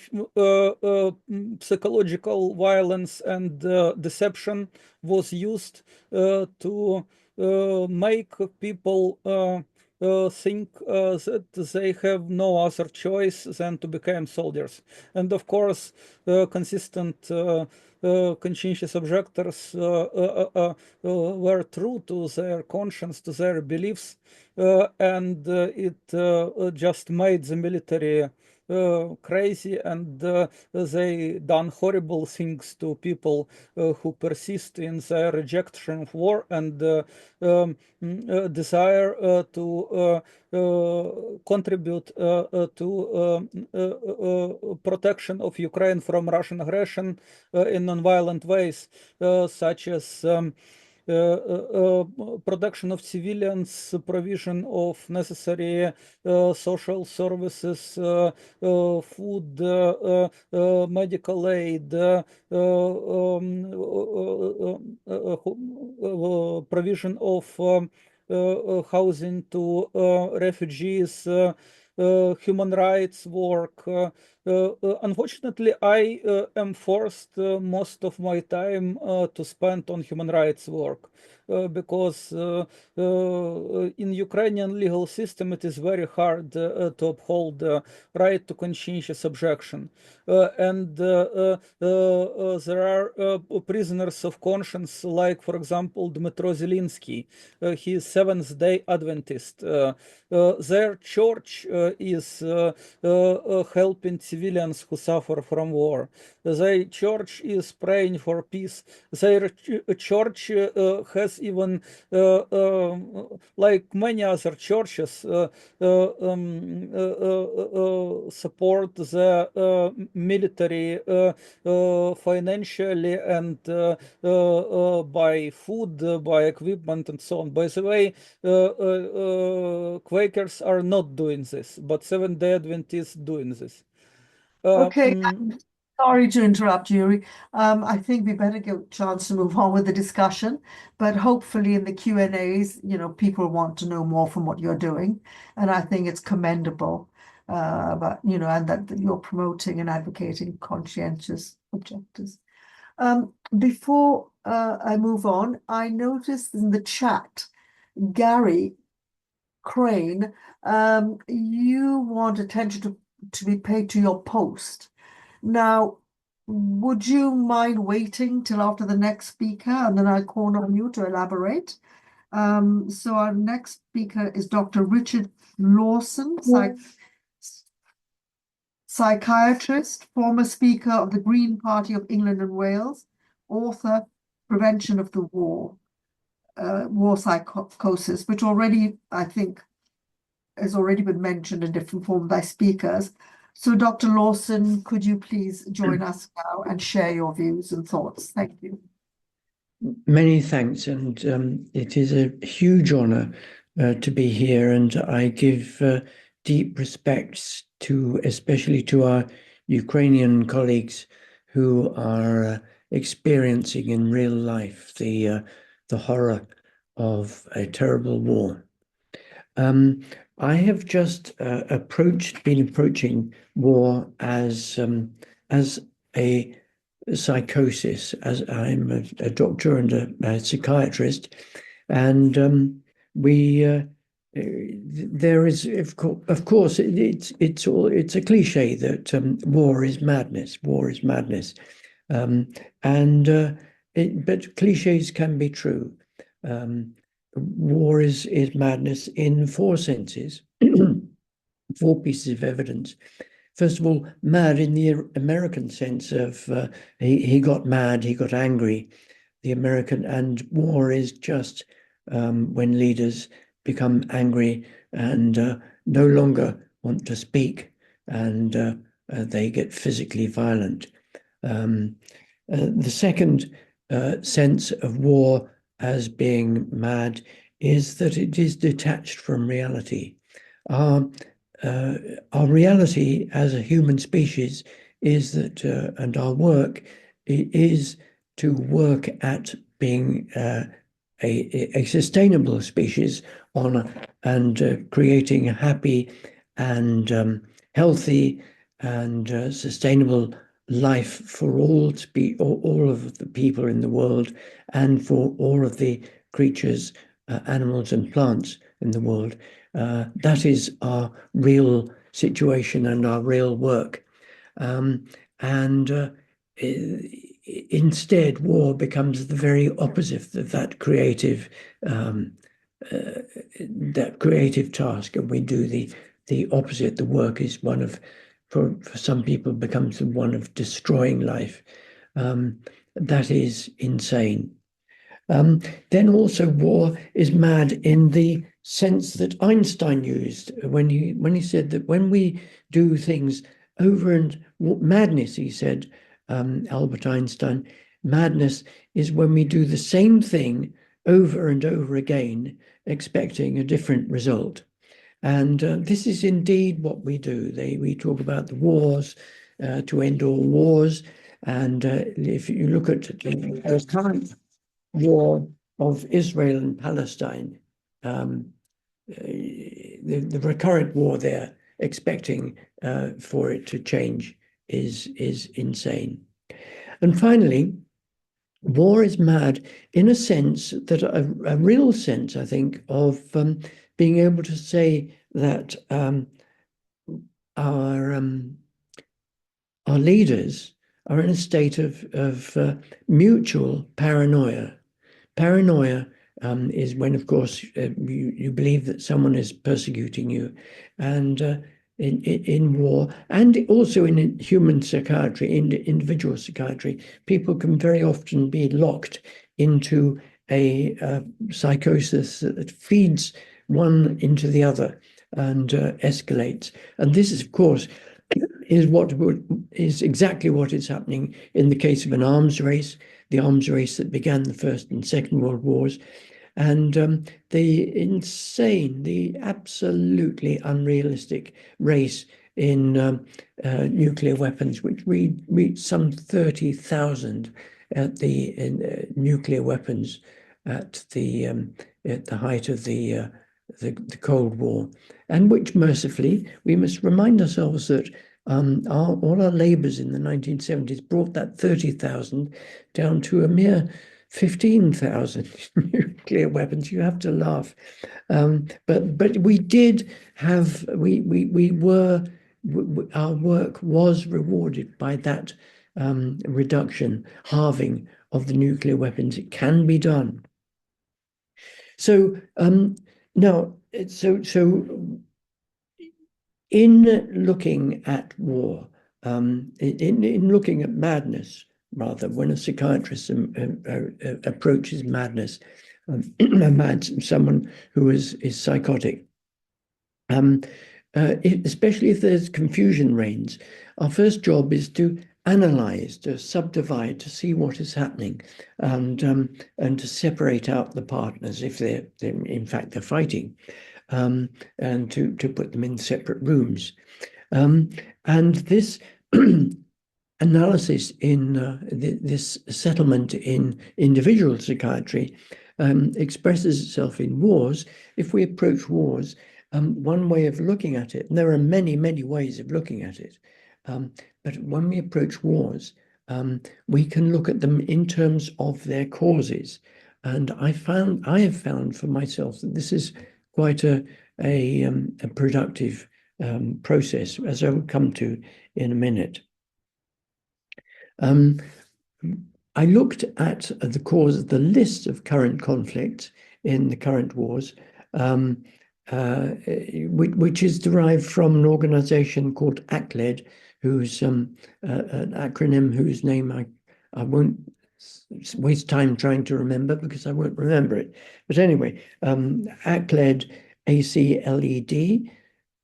psychological violence and deception was used to make people think that they have no other choice than to become soldiers. And of course, consistent conscientious objectors were true to their conscience, to their beliefs, and it just made the military crazy, and they done horrible things to people who persist in their rejection of war and desire to contribute to protection of Ukraine from Russian aggression in non-violent ways, such as protection of civilians, provision of necessary social services, food, medical aid, provision of housing to refugees, human rights work, Unfortunately, I am forced most of my time to spend on human rights work because in Ukrainian legal system it is very hard to uphold the right to conscientious objection. And there are prisoners of conscience, like, for example, Dmytro Zelinsky. He is Seventh-day Adventist. Their church is helping civilians who suffer from war. Their church is praying for peace. Their church has even, like many other churches, support the military financially and by food, by equipment, and so on. By the way, Quakers are not doing this, but Seventh-day Adventists doing this. Okay, sorry to interrupt, Yuri. I think we better give a chance to move on with the discussion, but hopefully in the Q&As, people want to know more from what you're doing, and I think it's commendable, but and that you're promoting and advocating conscientious objectors. Before I move on, I noticed in the chat, Gary Crane, you want attention to be paid to your post. Now, would you mind waiting till after the next speaker and then I'll call on you to elaborate? So our next speaker is Dr. Richard Lawson, psychiatrist, former speaker of the Green Party of England and Wales, author, Prevention of the War, War Psychosis, which already, I think, has already been mentioned in different forms by speakers. So Dr. Lawson, could you please join us now and share your views and thoughts? Thank you. Many thanks, and it is a huge honor to be here, and I give deep respects to, especially to our Ukrainian colleagues who are experiencing in real life the horror of a terrible war. I have just been approaching war as a psychosis, as I'm a doctor and a psychiatrist, and there is, of course, it's a cliche that war is madness. War is madness, but cliches can be true. War is madness in four senses, four pieces of evidence. First of all, mad in the American sense of he got mad, he got angry. The American, and war is just when leaders become angry and no longer want to speak, and they get physically violent. The second sense of war as being mad is that it is detached from reality. Our reality as a human species is that, and our work is to work at being a sustainable species and creating a happy and healthy and sustainable life for all of the people in the world and for all of the creatures, animals and plants in the world. That is our real situation and our real work. Instead, war becomes the very opposite of that creative task, and we do the opposite. The work is one of, for some people, becomes one of destroying life. That is insane. Then also war is mad in the sense that Einstein used when he said that when we do things over and madness, he said, Albert Einstein, madness is when we do the same thing over and over again, expecting a different result. And this is indeed what we do. We talk about the wars, to end all wars. And if you look at the current war of Israel and Palestine, the recurrent war there expecting for it to change is insane. And finally, war is mad in a sense that a real sense, I think, of being able to say that our leaders are in a state of mutual paranoia. Paranoia is when, of course, you believe that someone is persecuting you, and in war, and also in human psychiatry, in individual psychiatry, people can very often be locked into a psychosis that feeds one into the other and escalates. And this is, of course, is exactly what is happening in the case of an arms race, the arms race that began the First and Second World Wars, and the absolutely unrealistic race in nuclear weapons, which reached some 30,000 at the nuclear weapons at the height of the Cold War, and which mercifully we must remind ourselves that all our labours in the 1970s brought that 30,000 down to a mere 15,000 nuclear weapons. You have to laugh, but we did have our work was rewarded by that reduction, halving of the nuclear weapons. It can be done. So now, in looking at war, in looking at madness, rather, when a psychiatrist approaches madness, someone who is psychotic, especially if there's confusion reigns, our first job is to analyze, to subdivide, to see what is happening, and to separate out the partners if they're in fact they're fighting, and to put them in separate rooms. And this analysis in this settlement in individual psychiatry expresses itself in wars. If we approach wars, one way of looking at it, and there are many, many ways of looking at it, but when we approach wars, we can look at them in terms of their causes. And I have found for myself that this is quite a productive process, as I will come to in a minute. I looked at the list of current conflicts in the current wars, which is derived from an organization called ACLED, who's an acronym whose name I won't waste time trying to remember because I won't remember it. But anyway, ACLED, ACLED,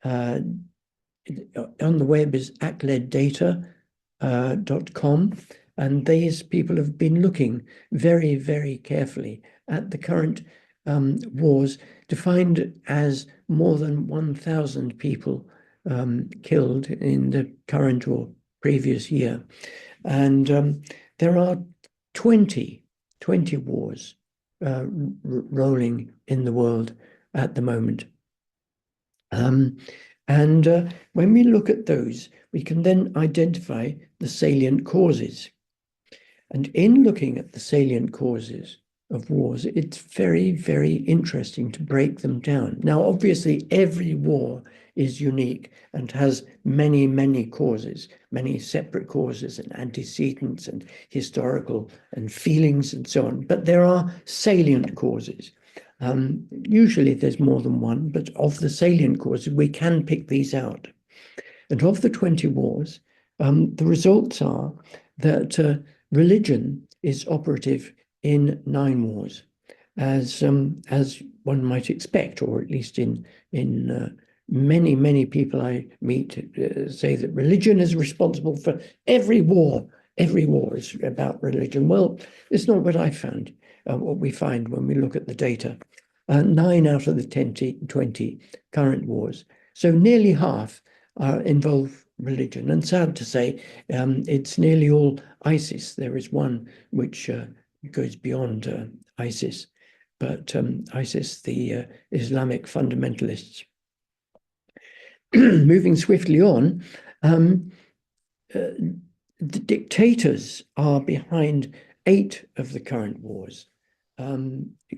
on the web is acleddata.com, and these people have been looking very, very carefully at the current wars, defined as more than 1,000 people killed in the current or previous year. And there are 20 wars rolling in the world at the moment. And when we look at those, we can then identify the salient causes. And in looking at the salient causes of wars, it's very, very interesting to break them down. Now, obviously, every war is unique and has many, many causes, many separate causes and antecedents and historical and feelings and so on. But there are salient causes. Usually there's more than one, but of the salient causes, we can pick these out. And of the 20 wars, the results are that religion is operative in 9 wars, as one might expect, or at least in many, many people I meet say that religion is responsible for every war. Every war is about religion. Well, it's not what I found. What we find when we look at the data, 9 out of the 20 current wars. So nearly half involve religion. And sad to say, it's nearly all ISIS. There is one which goes beyond ISIS, but ISIS, the Islamic fundamentalists. moving swiftly on, the dictators are behind 8 of the current wars.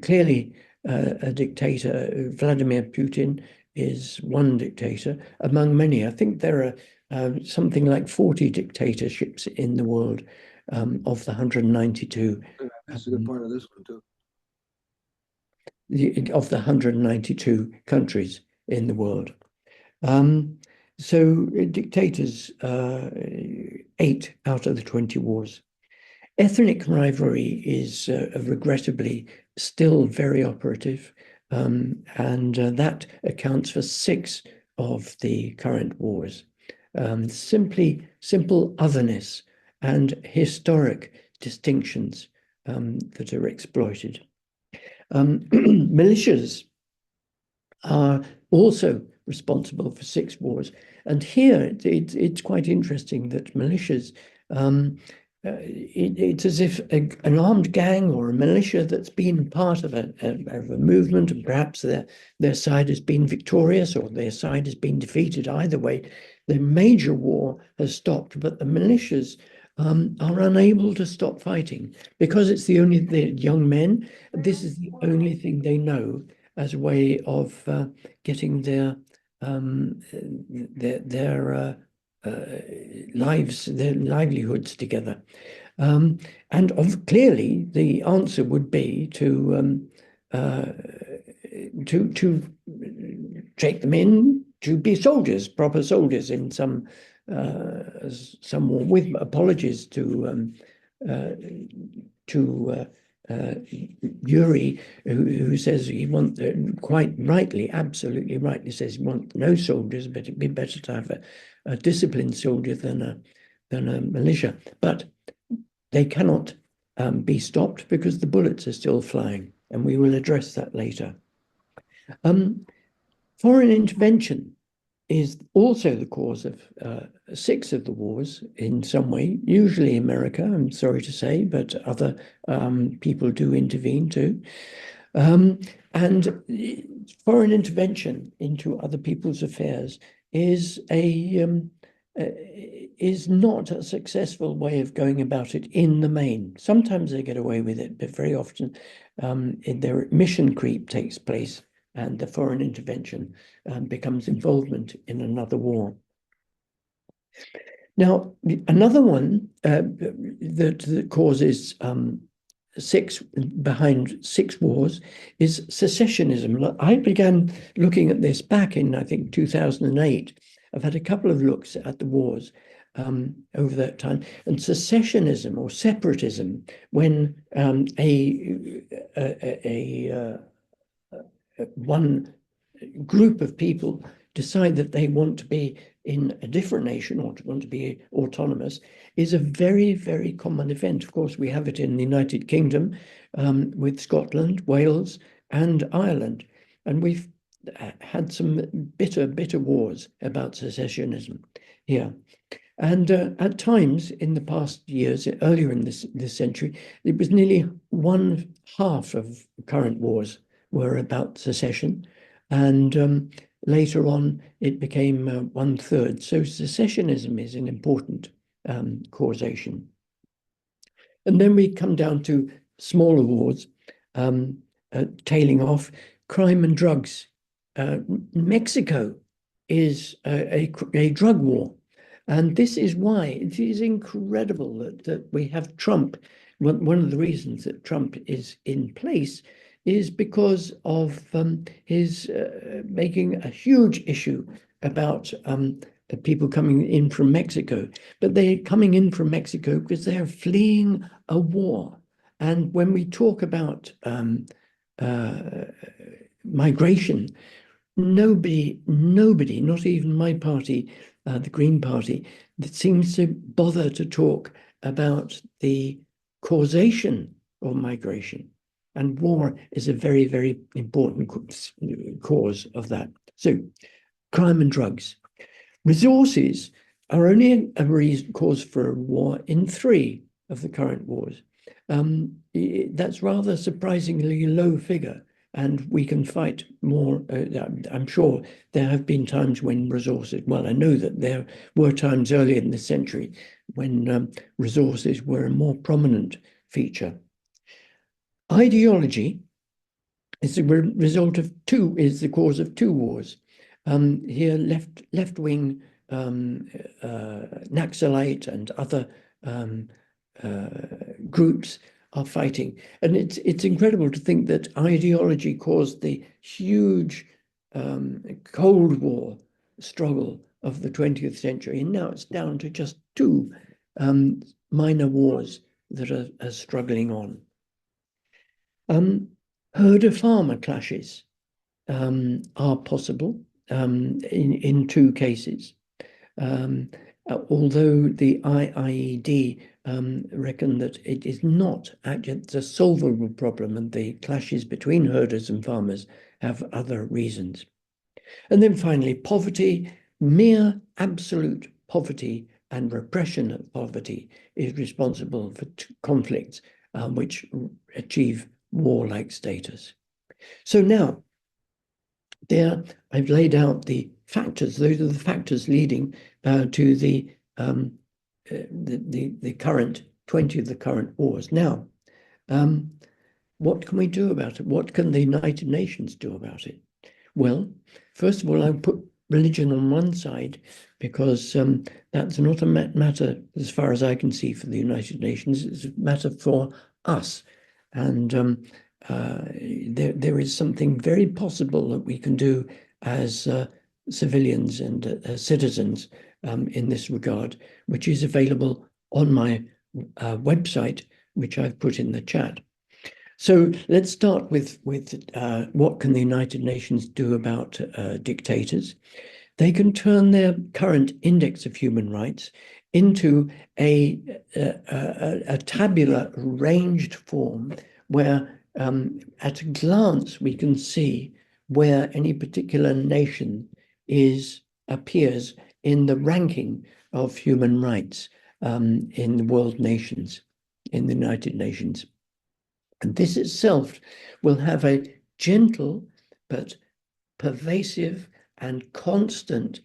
Clearly, a dictator, Vladimir Putin, is one dictator among many. I think there are something like 40 dictatorships in the world of the 192. That's a good part of this one too. Of the 192 countries in the world. So dictators, 8 out of the 20 wars. Ethnic rivalry is regrettably still very operative, and that accounts for 6 of the current wars. Simple otherness and historic distinctions that are exploited. Militias are also responsible for 6 wars. And here it's quite interesting that militias, it's as if an armed gang or a militia that's been part of a movement, and perhaps their side has been victorious or their side has been defeated. Either way, the major war has stopped, but the militias are unable to stop fighting because it's the young men. This is the only thing they know as a way of getting their lives, their livelihoods together. And clearly, the answer would be to take them in to be soldiers, proper soldiers in some war, with apologies to Yuri, who says he wants, quite rightly, absolutely rightly says he wants no soldiers, but it'd be better to have a disciplined soldier than a militia. But they cannot be stopped because the bullets are still flying, and we will address that later. Foreign intervention is also the cause of 6 of the wars in some way, usually America, I'm sorry to say, but other people do intervene too. And foreign intervention into other people's affairs is not a successful way of going about it in the main. Sometimes they get away with it, but very often their mission creep takes place, and the foreign intervention becomes involvement in another war. Now, another one that causes behind 6 wars is secessionism. I began looking at this back in, I think, 2008. I've had a couple of looks at the wars over that time, and secessionism or separatism, when one group of people decide that they want to be in a different nation or want to be autonomous, is a very, very common event. Of course, we have it in the United Kingdom with Scotland, Wales, and Ireland. And we've had some bitter wars about secessionism here. And at times in the past years, earlier in this century, it was nearly 1/2 of current wars were about secession, and later on it became 1/3. So secessionism is an important causation. And then we come down to smaller wars, tailing off. Crime and drugs. Mexico is a drug war. And this is why it is incredible that we have Trump. One of the reasons that Trump is in place is because of his making a huge issue about people coming in from Mexico. But they're coming in from Mexico because they're fleeing a war. And when we talk about migration, nobody, not even my party, the Green Party, that seems to bother to talk about the causation of migration. And war is a very, very important cause of that. So, crime and drugs. Resources are only a cause for a war in 3 of the current wars. That's rather surprisingly low figure and we can fight more. I'm sure there have been times when resources, well, I know that there were times earlier in the century when resources were a more prominent feature. Ideology is the result of is the cause of two wars. Here, left-wing Naxalite and other groups are fighting, and it's incredible to think that ideology caused the huge Cold War struggle of the 20th century, and now it's down to just two minor wars that are struggling on. Herder-farmer clashes are possible in two cases. Although the IIED reckon that it is not actually a solvable problem, and the clashes between herders and farmers have other reasons. And then finally, poverty, mere absolute poverty and repression of poverty is responsible for conflicts which achieve warlike status. So now, there I've laid out the factors. Those are the factors leading to the current 20 of the current wars. Now, what can we do about it? What can the United Nations do about it? Well, first of all, I put religion on one side because that's not a matter, as far as I can see, for the United Nations. It's a matter for us. And there is something very possible that we can do as civilians and citizens in this regard, which is available on my website, which I've put in the chat. So let's start with what can the United Nations do about dictators? They can turn their current index of human rights into a tabular, ranged form where at a glance we can see where any particular nation appears in the ranking of human rights in the world nations, in the United Nations. And this itself will have a gentle but pervasive and constant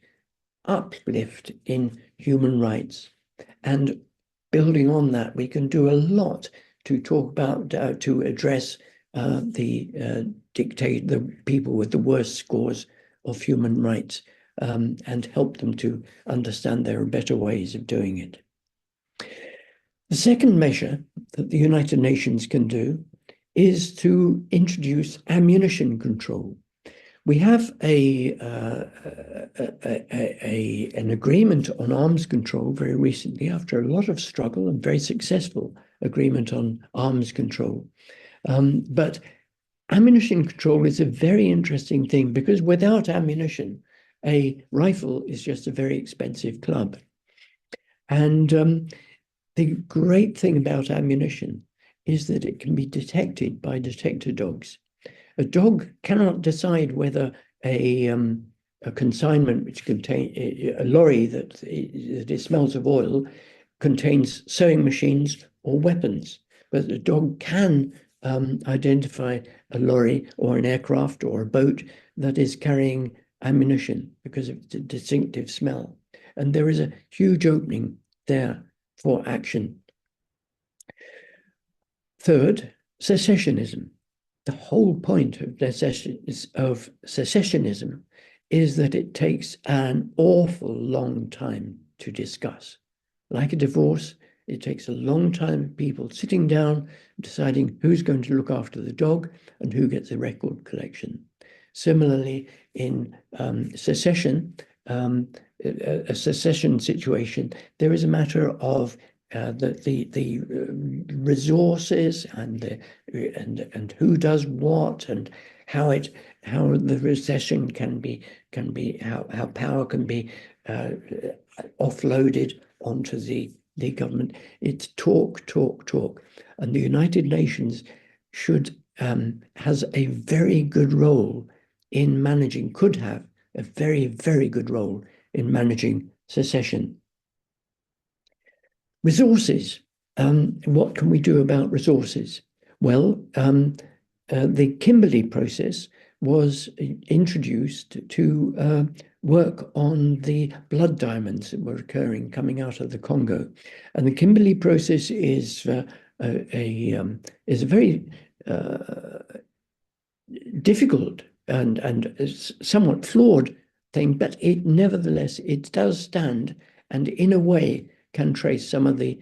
uplift in human rights. And building on that, we can do a lot to talk about, to address the people with the worst scores of human rights and help them to understand there are better ways of doing it. The second measure that the United Nations can do is to introduce ammunition control. We have an agreement on arms control very recently, after a lot of struggle, and very successful agreement on arms control. But ammunition control is a very interesting thing, because without ammunition, a rifle is just a very expensive club. And the great thing about ammunition is that it can be detected by detector dogs. A dog cannot decide whether a consignment which contains a lorry that it smells of oil contains sewing machines or weapons, but the dog can identify a lorry or an aircraft or a boat that is carrying ammunition because of the distinctive smell. And there is a huge opening there for action. Third, secessionism. The whole point of secessionism is that it takes an awful long time to discuss. Like a divorce, it takes a long time of people sitting down, deciding who's going to look after the dog and who gets the record collection. Similarly, in secession, a secession situation, there is a matter of the resources and who does what, and how the recession can be how power can be offloaded onto the government. It's talk, and the United Nations has a very good role in managing, could have a very, very good role in managing secession. Resources. What can we do about resources? Well, the Kimberley process was introduced to work on the blood diamonds that were occurring coming out of the Congo. And the Kimberley process is a very difficult and somewhat flawed thing, but nevertheless it does stand, and in a way can trace some of the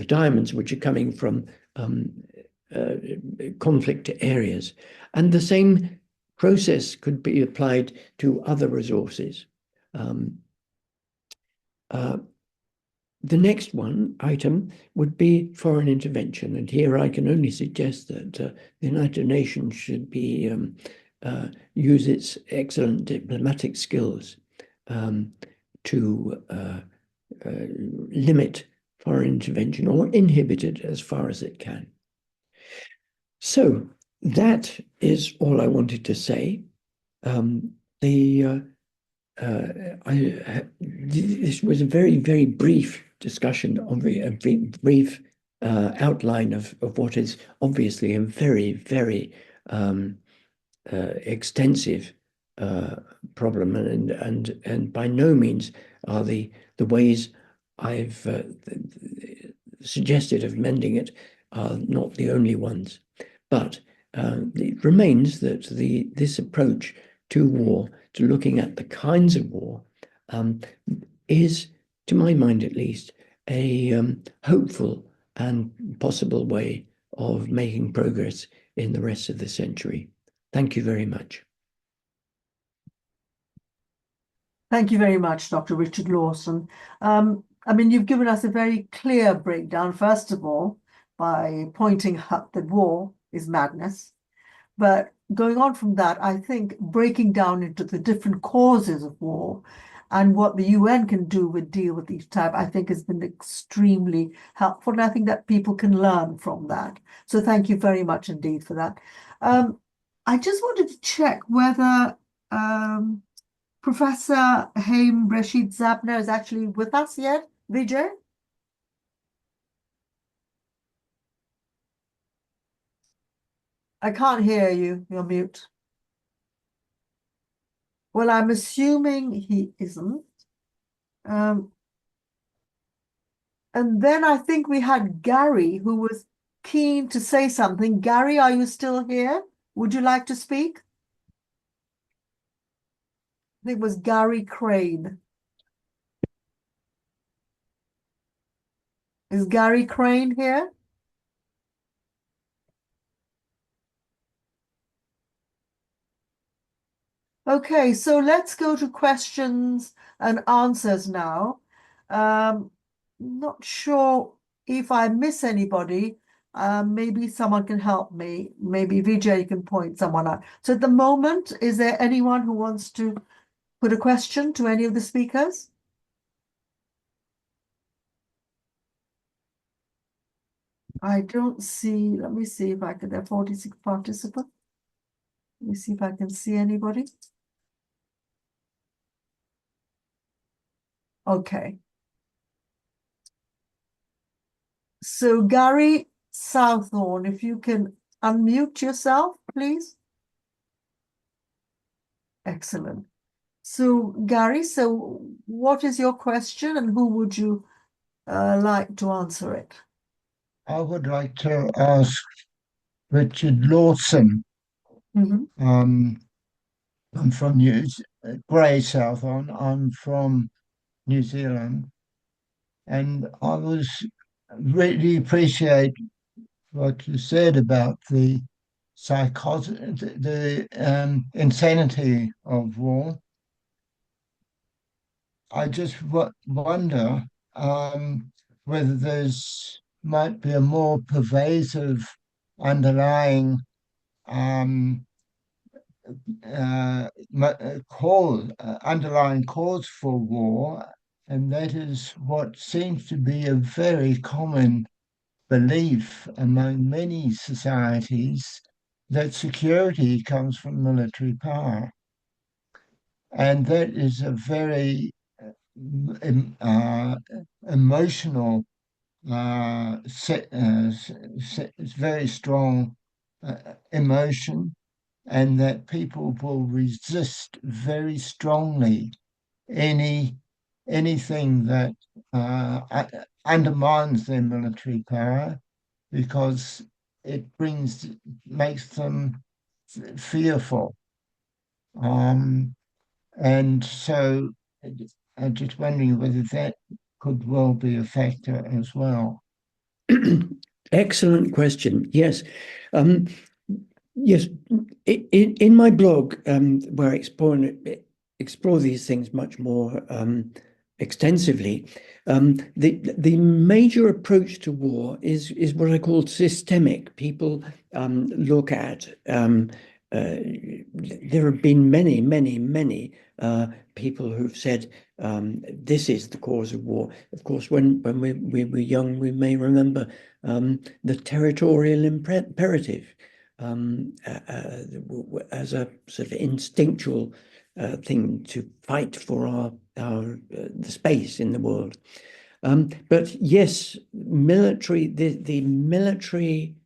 diamonds which are coming from conflict areas. And the same process could be applied to other resources. The next item would be foreign intervention. And here I can only suggest that the United Nations should use its excellent diplomatic skills to limit foreign intervention or inhibit it as far as it can. So that is all I wanted to say. This was a very, very brief discussion, a brief outline of what is obviously a very, very extensive problem, and by no means are the ways I've suggested of mending it are not the only ones. But it remains that this approach to war, to looking at the kinds of war, is, to my mind at least, a hopeful and possible way of making progress in the rest of the century. Thank you very much. Thank you very much, Dr. Richard Lawson. I mean, you've given us a very clear breakdown, first of all, by pointing out that war is madness. But going on from that, I think breaking down into the different causes of war and what the UN can do with deal with each type, I think has been extremely helpful. And I think that people can learn from that. So thank you very much indeed for that. I just wanted to check whether Professor Haim Rashid Zabner is actually with us yet. Vijay? I can't hear you. You're mute. Well, I'm assuming he isn't. And then I think we had Gary, who was keen to say something. Gary, are you still here? Would you like to speak? I think it was Gary Crane. Is Gary Crane here? Okay, so let's go to questions and answers now. Not sure if I miss anybody. Maybe someone can help me. Maybe Vijay can point someone out. So at the moment, is there anyone who wants to put a question to any of the speakers? I don't see, let me see if I can, there are 46 participants. Let me see if I can see anybody. Okay. So Gary Southorn, if you can unmute yourself, please. Excellent. So Gary, so what is your question and who would you like to answer it? I would like to ask Richard Lawson. Mhm. I'm from Grey Southon. I'm from New Zealand, and I was really appreciate what you said about the insanity of war. I just wonder whether there's might be a more pervasive underlying underlying cause for war, and that is what seems to be a very common belief among many societies, that security comes from military power. And that is a very emotional very strong emotion, and that people will resist very strongly anything that undermines their military power, because it makes them fearful. And so I'm just wondering whether that could well be a factor as well. Excellent question. Yes. Yes. In my blog, where I explore these things much more extensively, the major approach to war is what I call systemic. People look at there have been many people who've said this is the cause of war. Of course, when we were young, we may remember the territorial imperative as a sort of instinctual thing to fight for the space in the world. But yes, military, the military,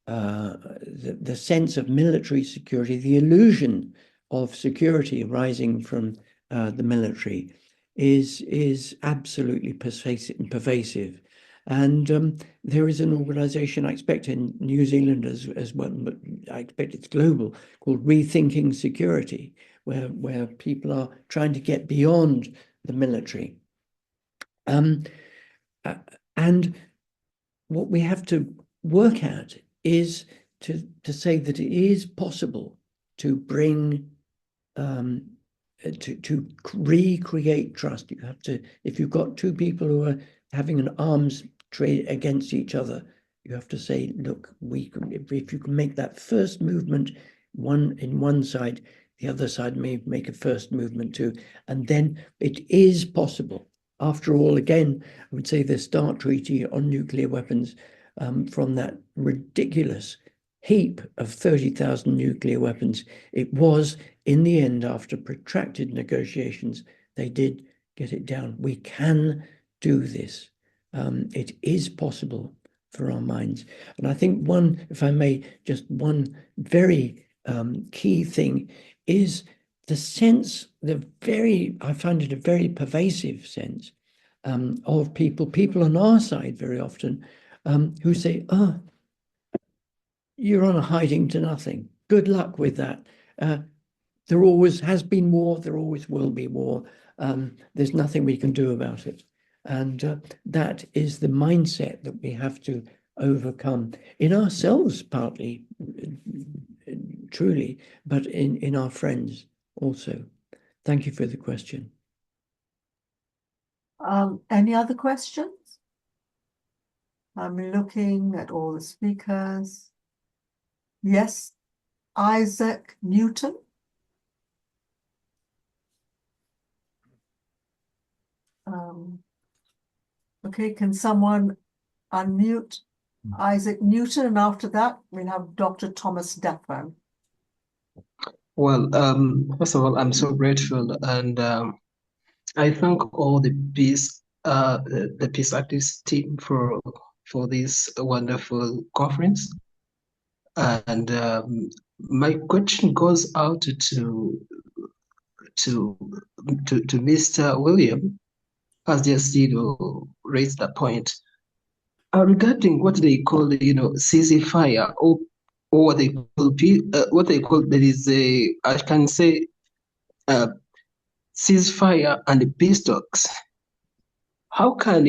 the sense of military security, the illusion of security arising from the military is absolutely pervasive. And there is an organization, I expect in New Zealand as well, but I expect it's global, called Rethinking Security, where people are trying to get beyond the military. And what we have to work at is to say that it is possible to bring to recreate trust. You have to, if you've got two people who are having an arms trade against each other, you have to say, look, if you can make that first movement in one side, the other side may make a first movement too, and then it is possible. After all, again, I would say the START Treaty on nuclear weapons, from that ridiculous heap of 30,000 nuclear weapons, it was, in the end, after protracted negotiations, they did get it down. We can do this. It is possible for our minds. And I think one, if I may, just one very key thing is the sense, I find it a very pervasive sense of people on our side very often, who say, oh, you're on a hiding to nothing. Good luck with that. There always has been war. There always will be war. There's nothing we can do about it. And that is the mindset that we have to overcome in ourselves, partly, truly, but in our friends also. Thank you for the question. Any other questions? I'm looking at all the speakers. Yes, Isaac Newton. Okay, can someone unmute Isaac Newton? And after that, we'll have Dr. Thomas Dapper. Well, first of all, I'm so grateful, and I thank all the peace activists team for this wonderful conference. And my question goes out to Mr. William, has just raised the point regarding what they call ceasefire, or what they call there is a, I can say, ceasefire and peace talks. How can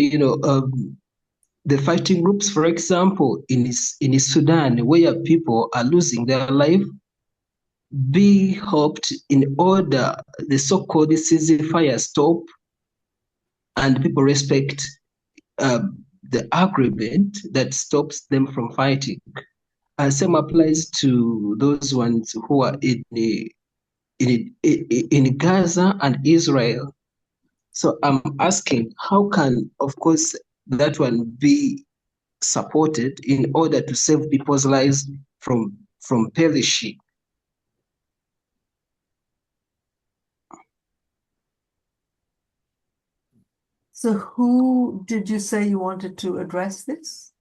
the fighting groups, for example, in Sudan, where people are losing their life, be helped in order the so-called ceasefire stop and people respect the agreement that stops them from fighting? And same applies to those ones who are in Gaza and Israel. So I'm asking, how can, of course, that one be supported in order to save people's lives from perishing? So who did you say you wanted to address this?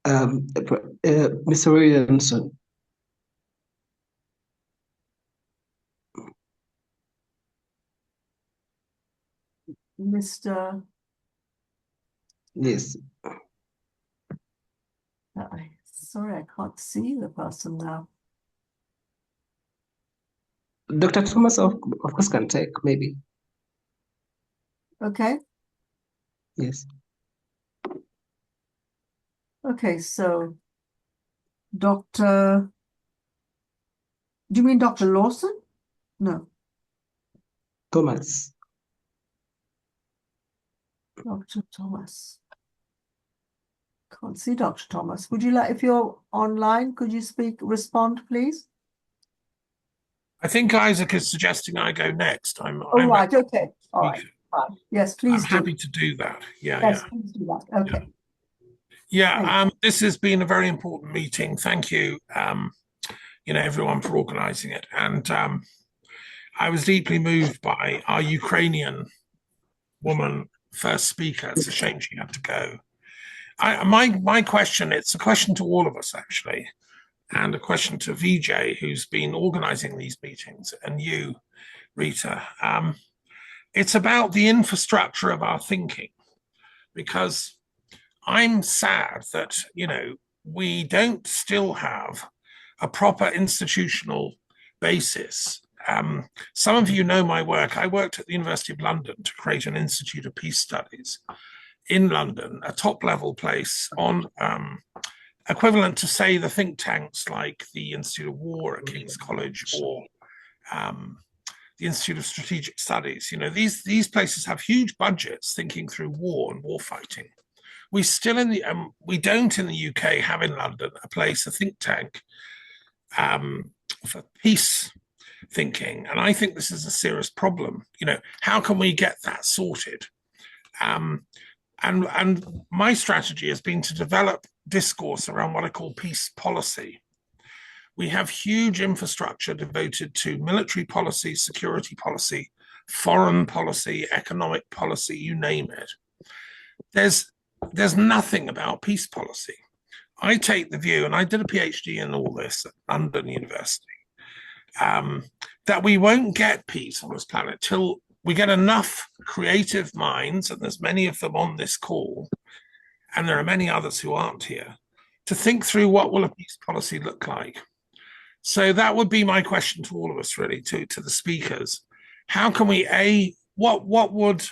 Mr. Williamson. Mr. Yes. Sorry, I can't see the person now. Dr. Thomas, of course, can take maybe. Okay. Yes. Okay, so Dr. Do you mean Dr. Lawson? No. Thomas. Dr. Thomas. Can't see Dr. Thomas. Would you like, if you're online, could you respond, please? I think Isaac is suggesting I go next. I'm Right, okay. All right. Fine. Yes, please I'm do. happy to do that. Yeah, Yes, yeah. please do that. Okay. Yeah, this has been a very important meeting. Thank you, everyone for organizing it. And I was deeply moved by our Ukrainian woman first speaker. It's a shame she had to go. My question, it's a question to all of us, actually, and a question to VJ, who's been organizing these meetings, and you, Rita. It's about the infrastructure of our thinking, because I'm sad that, we don't still have a proper institutional basis. Some of you know my work. I worked at the University of London to create an Institute of Peace Studies in London, a top-level place on equivalent to, say, the think tanks like the Institute of War at King's College or the Institute of Strategic Studies. These places have huge budgets thinking through war and war fighting. We still we don't in the UK have in London a think tank for peace thinking, and I think this is a serious problem. How can we get that sorted? And my strategy has been to develop discourse around what I call peace policy. We have huge infrastructure devoted to military policy, security policy, foreign policy, economic policy, you name it. There's nothing about peace policy. I take the view, and I did a PhD in all this at London University, that we won't get peace on this planet till we get enough creative minds, and there's many of them on this call, and there are many others who aren't here, to think through what will a peace policy look like. So that would be my question to all of us, really, to the speakers. How can we, what would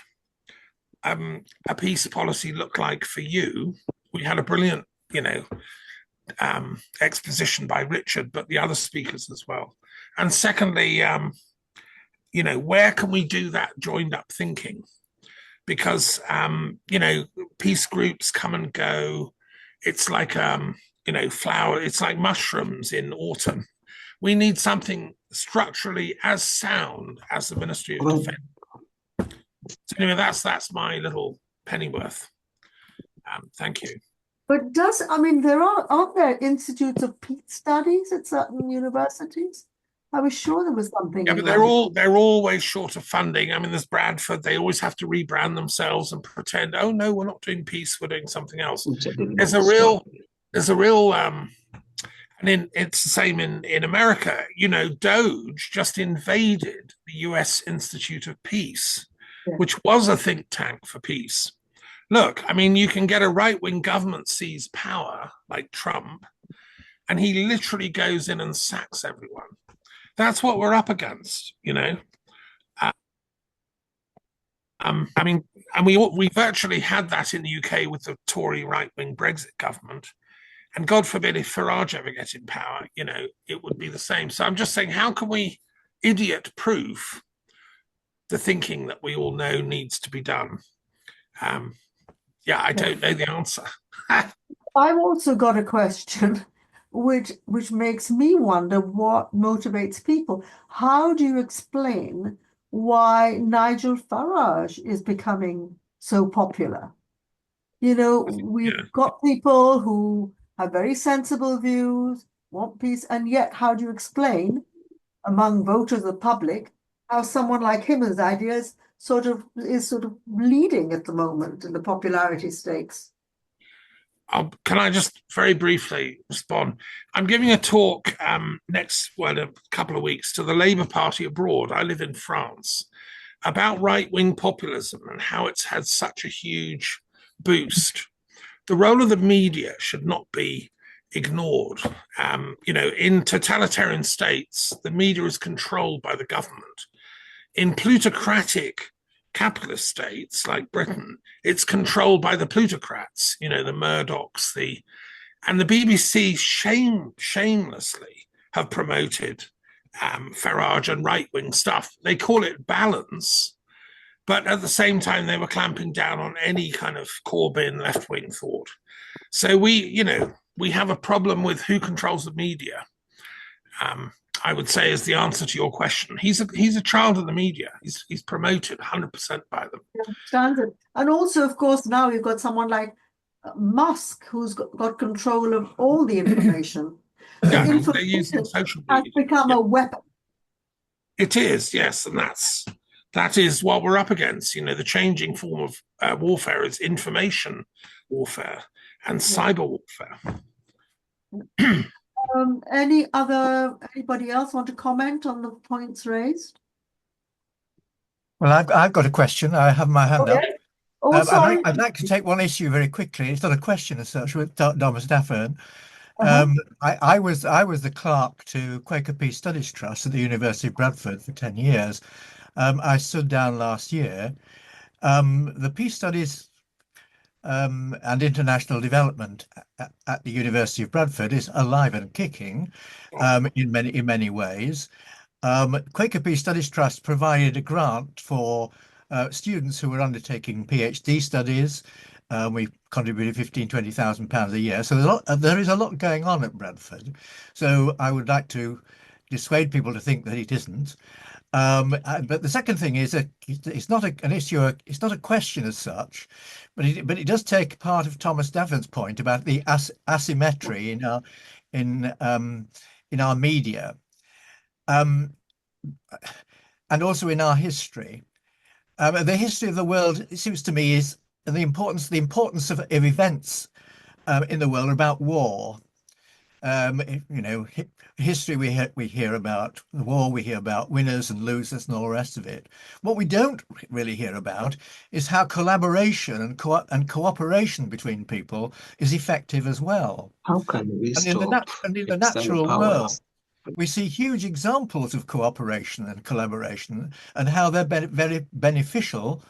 a peace policy look like for you? We had a brilliant, exposition by Richard, but the other speakers as well. And secondly, where can we do that joined up thinking? Because, peace groups come and go. It's like, it's like mushrooms in autumn. We need something structurally as sound as the Ministry of Defense. So anyway, that's my little pennyworth. Thank you. But aren't there institutes of peace studies at certain universities? I was sure there was something. Yeah, but they're always short of funding. There's Bradford. They always have to rebrand themselves and pretend, oh no, we're not doing peace, we're doing something else. There's a real, and it's the same in America. Doge just invaded the US Institute of Peace, which was a think tank for peace. Look, you can get a right-wing government seize power like Trump, and he literally goes in and sacks everyone. That's what we're up against, and we virtually had that in the UK with the Tory right-wing Brexit government. And God forbid if Farage ever gets in power, it would be the same. So I'm just saying, how can we idiot-proof the thinking that we all know needs to be done? I don't know the answer. I've also got a question, which makes me wonder what motivates people. How do you explain why Nigel Farage is becoming so popular? We've got people who have very sensible views, want peace, and yet how do you explain among voters of the public how someone like him, his ideas is sort of leading at the moment in the popularity stakes? Can I just very briefly respond? I'm giving a talk a couple of weeks to the Labour Party abroad. I live in France, about right-wing populism and how it's had such a huge boost. The role of the media should not be ignored. In totalitarian states, the media is controlled by the government. In plutocratic capitalist states like Britain, it's controlled by the plutocrats, the Murdochs, and the BBC shamelessly have promoted Farage and right-wing stuff. They call it balance, but at the same time, they were clamping down on any kind of Corbyn left-wing thought. So we have a problem with who controls the media. I would say is the answer to your question. He's a child of the media. He's promoted 100% by them. Standard. And also, of course, now you've got someone like Musk who's got control of all the information. So Yeah, they're information using social has media. become a weapon. It is, yes, and that is what we're up against. The changing form of warfare is information warfare and cyber warfare. Anybody else want to comment on the points raised? Well, I've got a question. I have my hand up. Oh, sorry. I'd like to take one issue very quickly. It's not a question as such with Thomas Stafford. I was the clerk to Quaker Peace Studies Trust at the University of Bradford for 10 years. I stood down last year. The peace studies and international development at the University of Bradford is alive and kicking in many ways. Quaker Peace Studies Trust provided a grant for students who were undertaking PhD studies. We contributed £15,000-20,000 a year. So there is a lot going on at Bradford. So I would like to dissuade people to think that it isn't. But the second thing is that it's not an issue. It's not a question as such, but it does take part of Thomas Stafford's point about the asymmetry in our media. And also in our history. The history of the world, it seems to me, is the importance of events in the world about war. History we hear about the war, we hear about winners and losers and all the rest of it. What we don't really hear about is how collaboration and cooperation between people is effective as well. How can we And in stop the external natural world, powers? we see huge examples of cooperation and collaboration and how they're very beneficial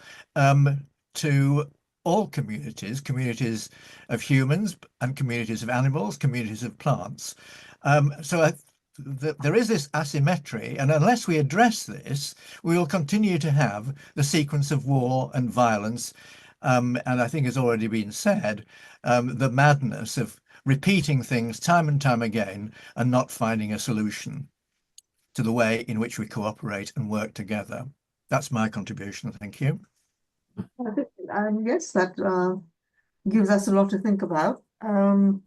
to all communities of humans and communities of animals, communities of plants. There is this asymmetry, and unless we address this, we will continue to have the sequence of war and violence, and I think has already been said, the madness of repeating things time and time again and not finding a solution to the way in which we cooperate and work together. That's my contribution. Thank you. And yes, that gives us a lot to think about. And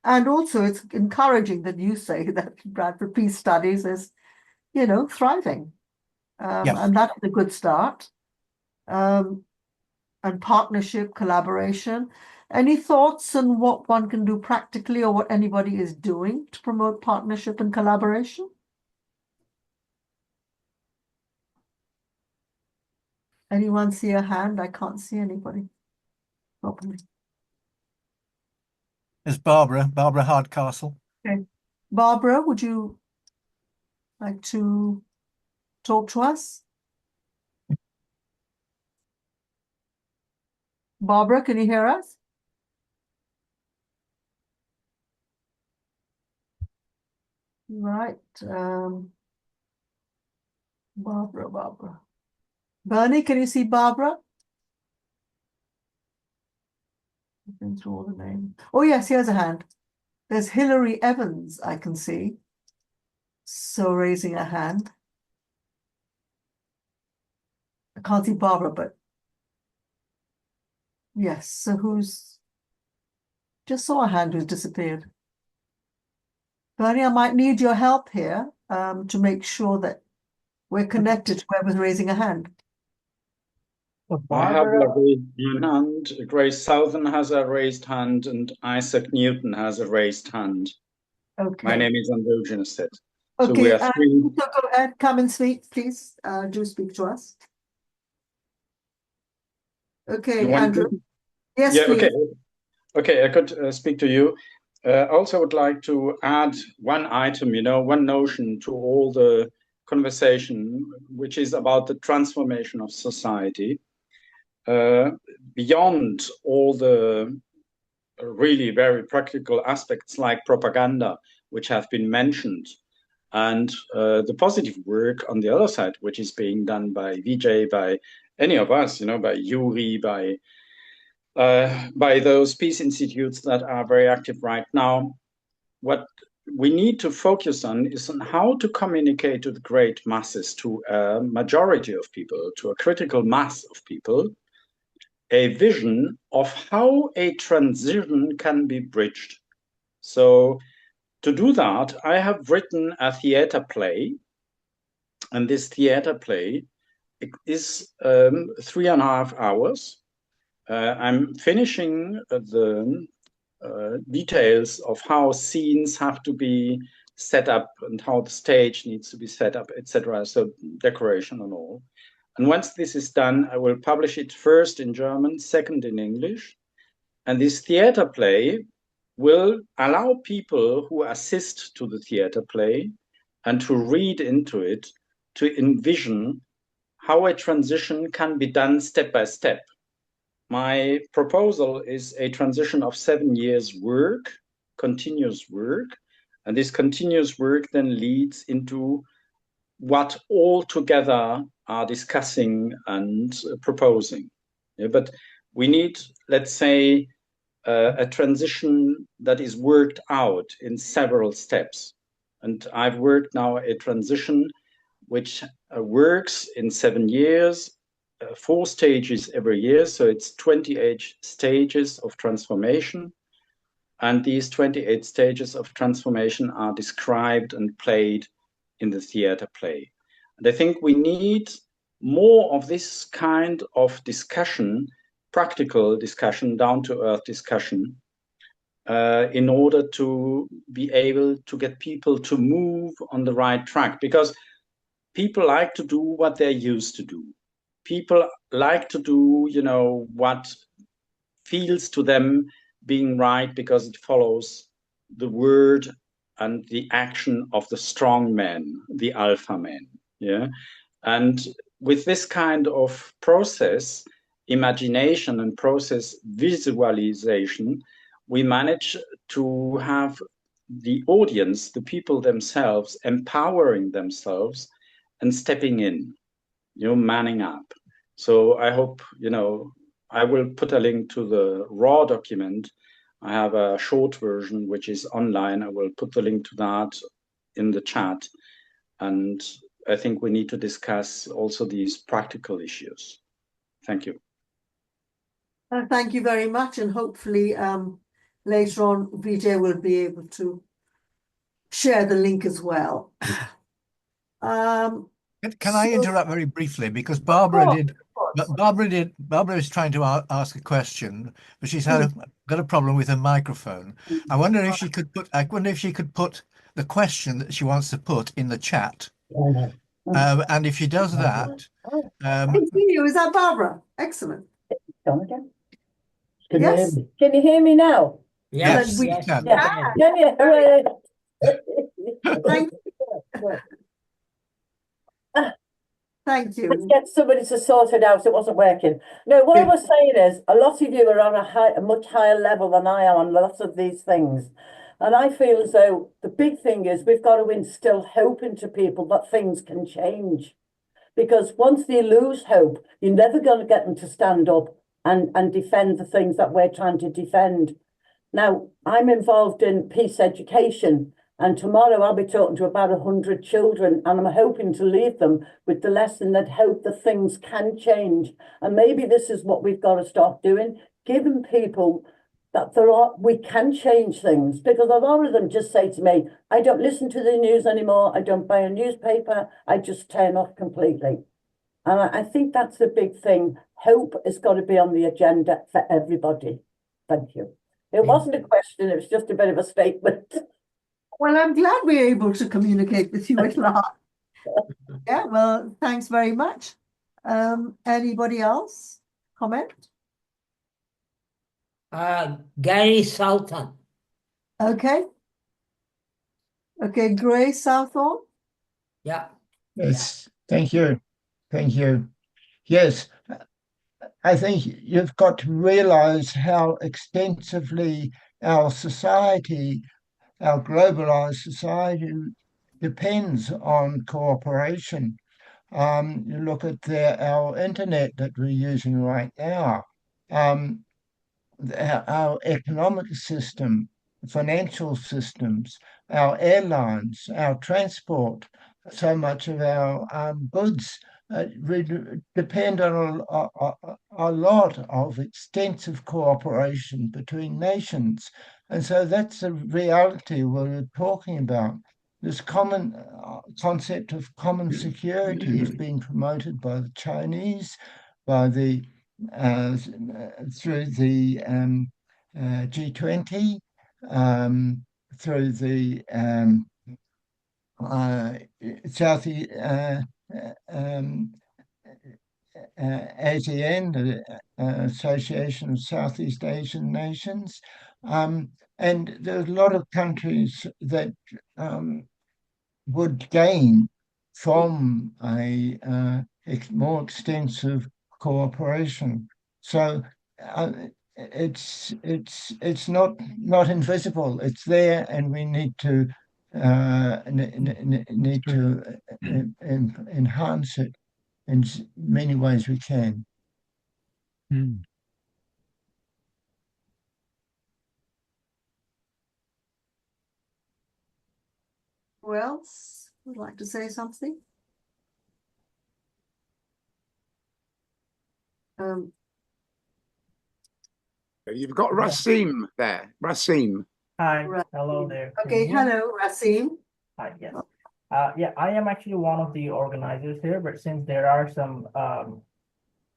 also it's encouraging that you say that Bradford Peace Studies is, thriving. Yes. And that's a good start. And partnership, collaboration. Any thoughts on what one can do practically or what anybody is doing to promote partnership and collaboration? Anyone see a hand? I can't see anybody properly. There's Barbara Hardcastle. Okay. Barbara, would you like to talk to us? Barbara, can you hear us? Right. Barbara. Bernie, can you see Barbara? I've been through all the names. Oh, yes, here's a hand. There's Hilary Evans, I can see. So raising a hand. I can't see Barbara, but yes. So who's just saw a hand who's disappeared. Bernie, I might need your help here to make sure that we're connected to whoever's raising a hand. I have a Barbara. raised hand. Grace Southern has a raised hand, and Isaac Newton has a raised hand. Okay. My name is Androgenous. So we Okay, are three. so go ahead, come and speak, please. Do speak to us. Okay, You want Andrew. to? Yes, Yeah, please. okay. Okay, I could speak to you. Also would like to add one item, one notion to all the conversation, which is about the transformation of society. Beyond all the really very practical aspects like propaganda, which have been mentioned, and the positive work on the other side, which is being done by Vijay, by any of us, by Yuri, by those peace institutes that are very active right now. What we need to focus on is on how to communicate to the great masses, to a majority of people, to a critical mass of people, a vision of how a transition can be bridged. So to do that, I have written a theater play, and this theater play is 3.5 hours. I'm finishing the details of how scenes have to be set up and how the stage needs to be set up, etc. So decoration and all. And once this is done, I will publish it first in German, second in English. And this theater play will allow people who assist to the theater play and to read into it to envision how a transition can be done step by step. My proposal is a transition of 7 years work, continuous work, and this continuous work then leads into what all together are discussing and proposing. Yeah, but we need, let's say, a transition that is worked out in several steps. And I've worked now a transition which works in 7 years, 4 stages every year. So it's 28 stages of transformation. And these 28 stages of transformation are described and played in the theater play. And I think we need more of this kind of discussion, practical discussion, down-to-earth discussion, in order to be able to get people to move on the right track. Because people like to do what they're used to do. People like to do, what feels to them being right because it follows the word and the action of the strong man, the alpha man. Yeah. And with this kind of process, imagination and process visualization, we manage to have the audience, the people themselves, empowering themselves and stepping in, manning up. So I hope, I will put a link to the raw document. I have a short version, which is online. I will put the link to that in the chat. And I think we need to discuss also these practical issues. Thank you. Thank you very much. And hopefully later on, Vijay will be able to share the link as well. Can I interrupt very briefly, because Barbara is trying to ask a question, but she's got a problem with her microphone. I wonder if she could put the question that she wants to put in the chat. And if she does that, is that Barbara? Excellent. Come again. Yes. Can you hear me now? Yes, we yes, can. Yeah. Thank you. Thank you. Let's get somebody to sort it out. It wasn't working. No, what I was saying is a lot of you are on a much higher level than I am on lots of these things. And I feel as though the big thing is we've got to instill hope into people that things can change. Because once they lose hope, you're never going to get them to stand up and defend the things that we're trying to defend. Now, I'm involved in peace education, and tomorrow I'll be talking to about 100 children, and I'm hoping to leave them with the lesson that hope that things can change. And maybe this is what we've got to start doing, giving people that we can change things, because a lot of them just say to me, I don't listen to the news anymore, I don't buy a newspaper, I just turn off completely. And I think that's the big thing. Hope has got to be on the agenda for everybody. Thank you. It wasn't a question, it was just a bit of a statement. Well, I'm glad we're able to communicate with you at last. Yeah, well, thanks very much. Anybody else? Comment? Gary Southern. Okay. Okay, Grace Southall. Yeah. Yes, thank you. Thank you. Yes, I think you've got to realize how extensively our society, our globalized society, depends on cooperation. You look at our internet that we're using right now, our economic system, financial systems, our airlines, our transport. So much of our goods depend on a lot of extensive cooperation between nations. And so that's the reality we're talking about. This common concept of common security is being promoted by the Chinese, by the through the G20, through the Southeast ASEAN, the Association of Southeast Asian Nations. And there's a lot of countries that would gain from a more extensive cooperation. So it's not invisible. It's there, and we need to enhance it in many ways we can. Who else would like to say something? You've got Rasim there. Rasim. Hi, Right. hello there. Okay, hello, Rasim. Hi, yes. Yeah, I am actually one of the organizers here, but since there are some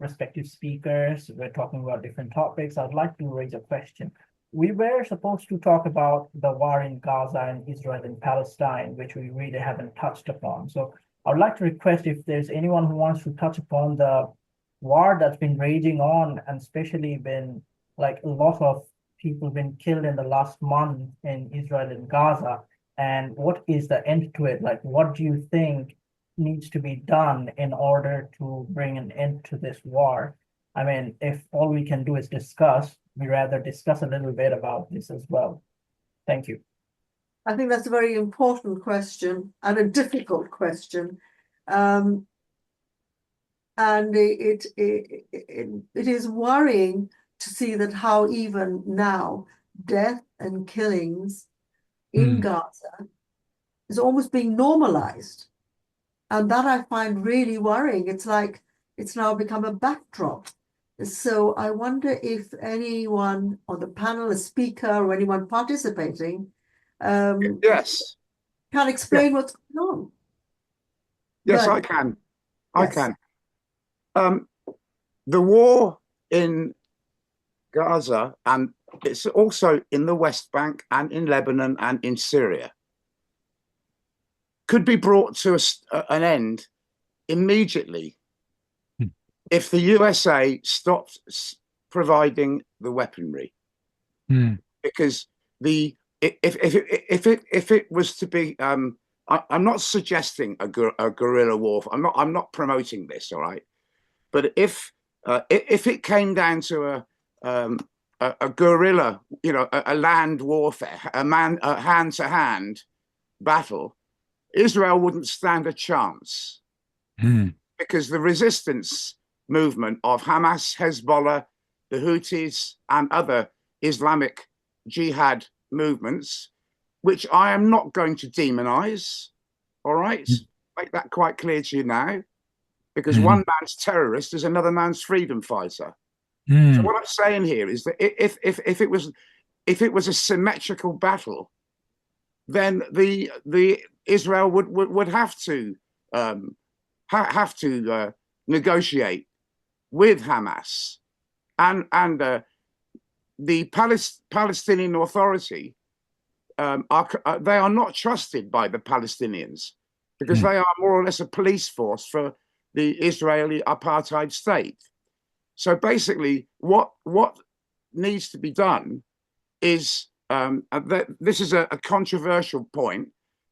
respective speakers, we're talking about different topics, I'd like to raise a question. We were supposed to talk about the war in Gaza and Israel and Palestine, which we really haven't touched upon. So I would like to request if there's anyone who wants to touch upon the war that's been raging on, and especially been like a lot of people been killed in the last month in Israel and Gaza, and what is the end to it? Like, what do you think needs to be done in order to bring an end to this war? I mean, if all we can do is discuss, we rather discuss a little bit about this as well. Thank you. I think that's a very important question and a difficult question. And it is worrying to see that how even now death and killings in Gaza is almost being normalized. And that I find really worrying. It's like it's now become a backdrop. So I wonder if anyone on the panel, a speaker, or anyone participating, yes, can explain what's going on. Yes, But, I can. yes. I can. The war in Gaza, and it's also in the West Bank and in Lebanon and in Syria, could be brought to an end immediately if the USA stopped providing the weaponry. Because if it was to be, I'm not suggesting a guerrilla warfare. I'm not promoting this, all right. But if it came down to a guerrilla, a land warfare, a hand-to-hand battle, Israel wouldn't stand a chance, because the resistance movement of Hamas, Hezbollah, the Houthis, and other Islamic jihad movements, which I am not going to demonize, all right? Make that quite clear to you now, because one man's terrorist is another man's freedom fighter. So what I'm saying here is that if it was a symmetrical battle, then the Israel would have to negotiate with Hamas and the Palestinian Authority. They are not trusted by the Palestinians because they are more or less a police force for the Israeli apartheid state. So basically, what needs to be done is this is a controversial point,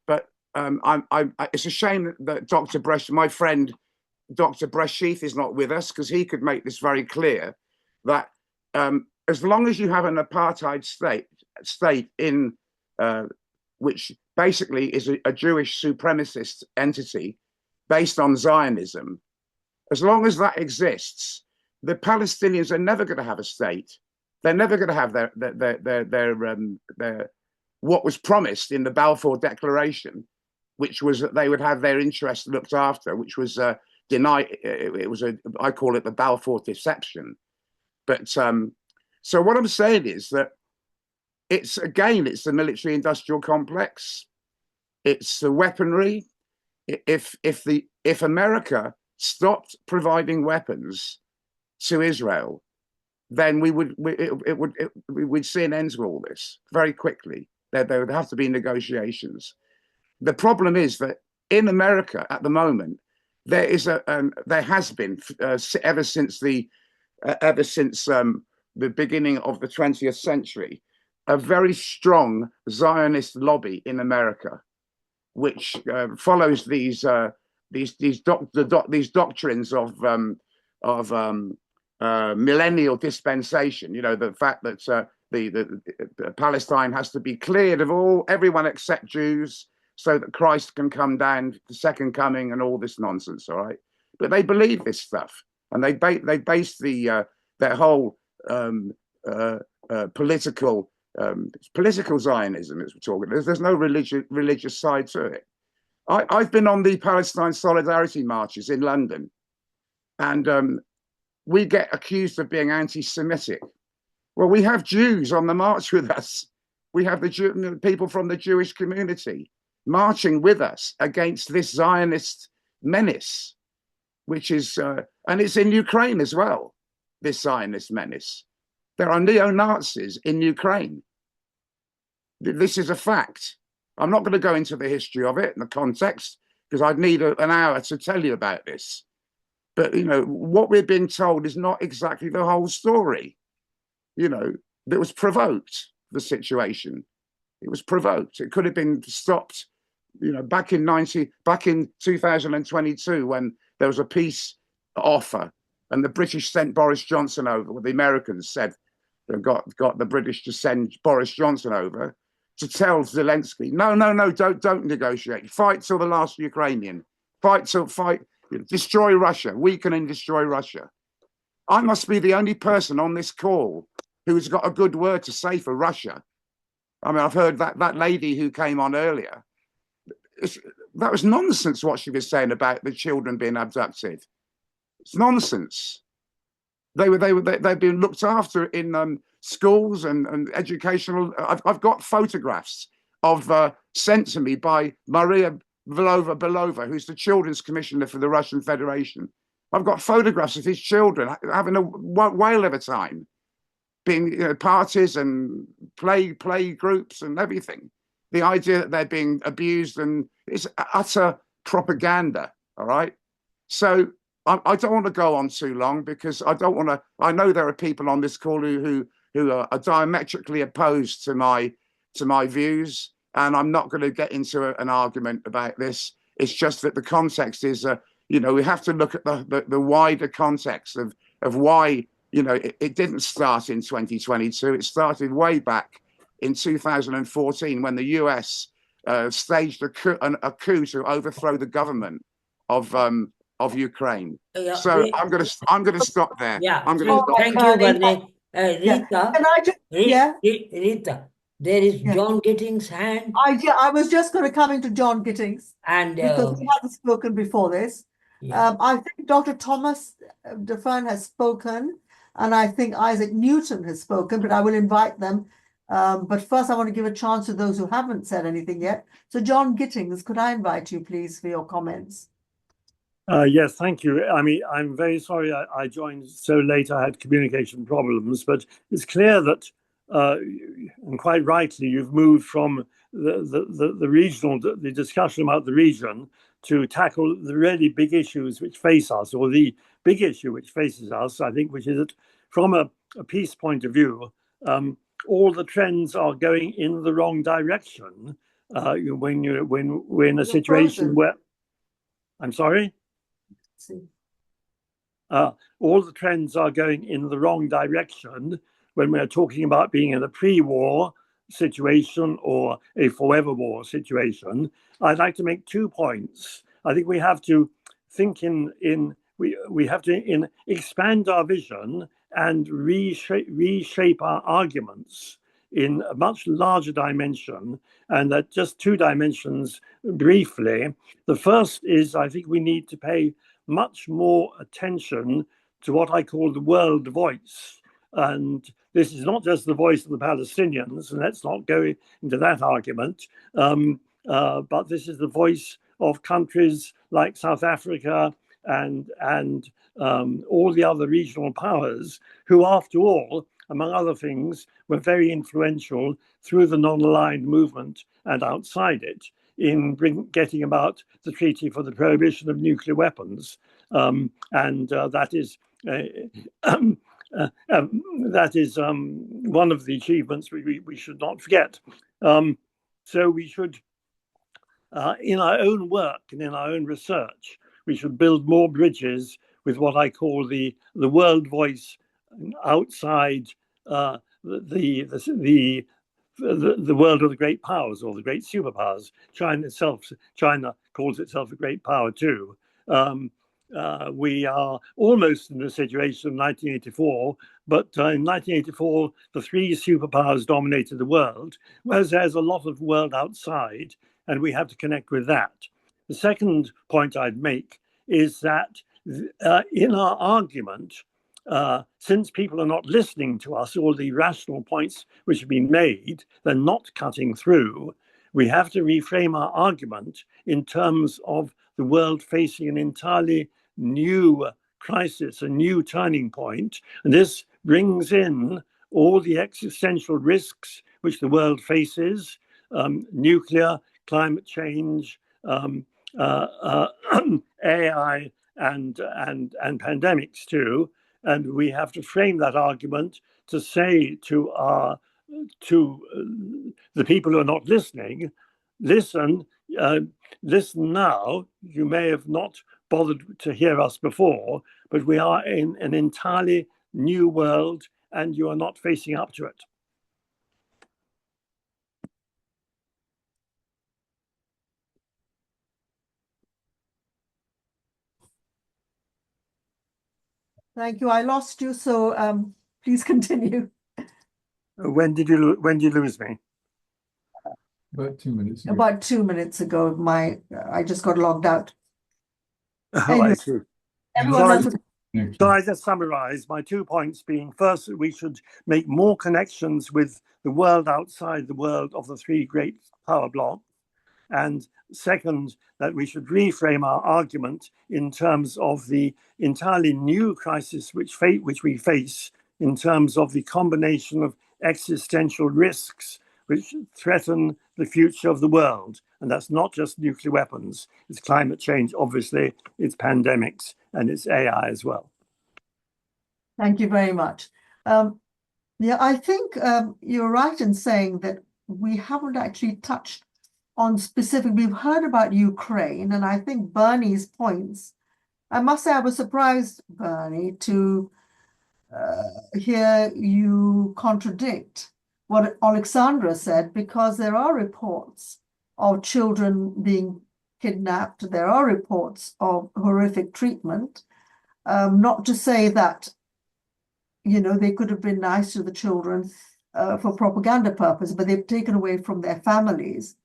but it's a shame that Dr. Bresh, my friend Dr. Breshith, is not with us because he could make this very clear that as long as you have an apartheid state in which basically is a Jewish supremacist entity based on Zionism, as long as that exists, the Palestinians are never going to have a state. They're never going to have their what was promised in the Balfour Declaration, which was that they would have their interests looked after, which was denied. It was I call it the Balfour deception. But so what I'm saying is that it's the military-industrial complex, it's the weaponry. If America stopped providing weapons to Israel, then we'd see an end to all this very quickly. There would have to be negotiations. The problem is that in America at the moment, there has been ever since the beginning of the 20th century, a very strong Zionist lobby in America, which follows these doctrines of millennial dispensation. You know, the fact that the Palestine has to be cleared of everyone except Jews, so that Christ can come down, the second coming, and all this nonsense. All right, but they believe this stuff, and they base their whole political Zionism, as we're talking. There's no religious side to it. I've been on the Palestine Solidarity marches in London, and we get accused of being anti-Semitic. Well, we have Jews on the march with us. We have the people from the Jewish community marching with us against this Zionist menace, which is, and it's in Ukraine as well, this Zionist menace. There are neo-Nazis in Ukraine. This is a fact. I'm not going to go into the history of it and the context because I'd need an hour to tell you about this. But, you know, what we're being told is not exactly the whole story. You know, that was provoked, the situation. It was provoked. It could have been stopped, you know, back in 2022 when there was a peace offer and the British sent Boris Johnson over, well, the Americans said they got the British to send Boris Johnson over to tell Zelensky, no, don't negotiate. Fight till the last Ukrainian. Destroy Russia. Weaken and destroy Russia. I must be the only person on this call who's got a good word to say for Russia. I mean, I've heard that lady who came on earlier. That was nonsense what she was saying about the children being abducted. It's nonsense. They've been looked after in schools and educational. I've got photographs of sent to me by Maria Belova, who's the children's commissioner for the Russian Federation. I've got photographs of his children having a whale of a time, being parties and play groups and everything. The idea that they're being abused and it's utter propaganda. All right, so I don't want to go on too long because I don't want to. I know there are people on this call who are diametrically opposed to my views, and I'm not going to get into an argument about this. It's just that the context is, you know, we have to look at the wider context of why, you know, it didn't start in 2022. It started way back in 2014 when the US staged a coup to overthrow the government of Ukraine. Yeah, so I'm gonna stop there. Yeah, I'm gonna stop. thank you, Bernie. Rita, Can I just, yeah. Rita, there is Yeah. John Gittings' hand. I was just going to come into John Gittings And because he hasn't spoken before this. yeah. I think Dr. Thomas DeFern has spoken, and I think Isaac Newton has spoken, but I will invite them. But first, I want to give a chance to those who haven't said anything yet. So, John Gittings, could I invite you, please, for your comments? Yes, thank you. I mean, I'm very sorry I joined so late. I had communication problems, but it's clear that, and quite rightly, you've moved from the regional, the discussion about the region to tackle the really big issues which face us, or the big issue which faces us, I think, which is that from a peace point of view, all the trends are going in the wrong direction. When we're in a situation where, I'm sorry? All the trends are going in the wrong direction when we're talking about being in a pre-war situation or a forever war situation. I'd like to make 2 points. I think we have to think we have to expand our vision and reshape our arguments in a much larger dimension, and that just 2 dimensions briefly. The first is, I think we need to pay much more attention to what I call the world voice. And this is not just the voice of the Palestinians, and let's not go into that argument, but this is the voice of countries like South Africa and all the other regional powers who, after all, among other things, were very influential through the non-aligned movement and outside it in getting about the treaty for the prohibition of nuclear weapons, and that is one of the achievements we should not forget. So we should, in our own work and in our own research, we should build more bridges with what I call the world voice outside the world of the great powers or the great superpowers. China calls itself a great power too. We are almost in the situation of 1984, but in 1984, the 3 superpowers dominated the world, whereas there's a lot of world outside, and we have to connect with that. The second point I'd make is that in our argument, since people are not listening to us, all the rational points which have been made, they're not cutting through. We have to reframe our argument in terms of the world facing an entirely new crisis, a new turning point. And this brings in all the existential risks which the world faces, nuclear, climate change, AI, and pandemics too. And we have to frame that argument to say to the people who are not listening, listen now. You may have not bothered to hear us before, but we are in an entirely new world, and you are not facing up to it. Thank you. I lost you, so please continue. When did you lose me? About 2 minutes ago. About 2 minutes ago, I just got logged out. Oh, Anyway, I see. everyone else. So I just summarize my 2 points being, first, that we should make more connections with the world outside the world of the 3 great power blocks. And second, that we should reframe our argument in terms of the entirely new crisis which we face in terms of the combination of existential risks which threaten the future of the world. And that's not just nuclear weapons. It's climate change, obviously, it's pandemics, and it's AI as well. Thank you very much. Yeah, I think you're right in saying that we haven't actually touched on specific. We've heard about Ukraine, and I think Bernie's points, I must say I was surprised, Bernie, to hear you contradict what Alexandra said, because there are reports of children being kidnapped. There are reports of horrific treatment. Not to say that, they could have been nice to the children for propaganda purpose, but they've taken away from their families.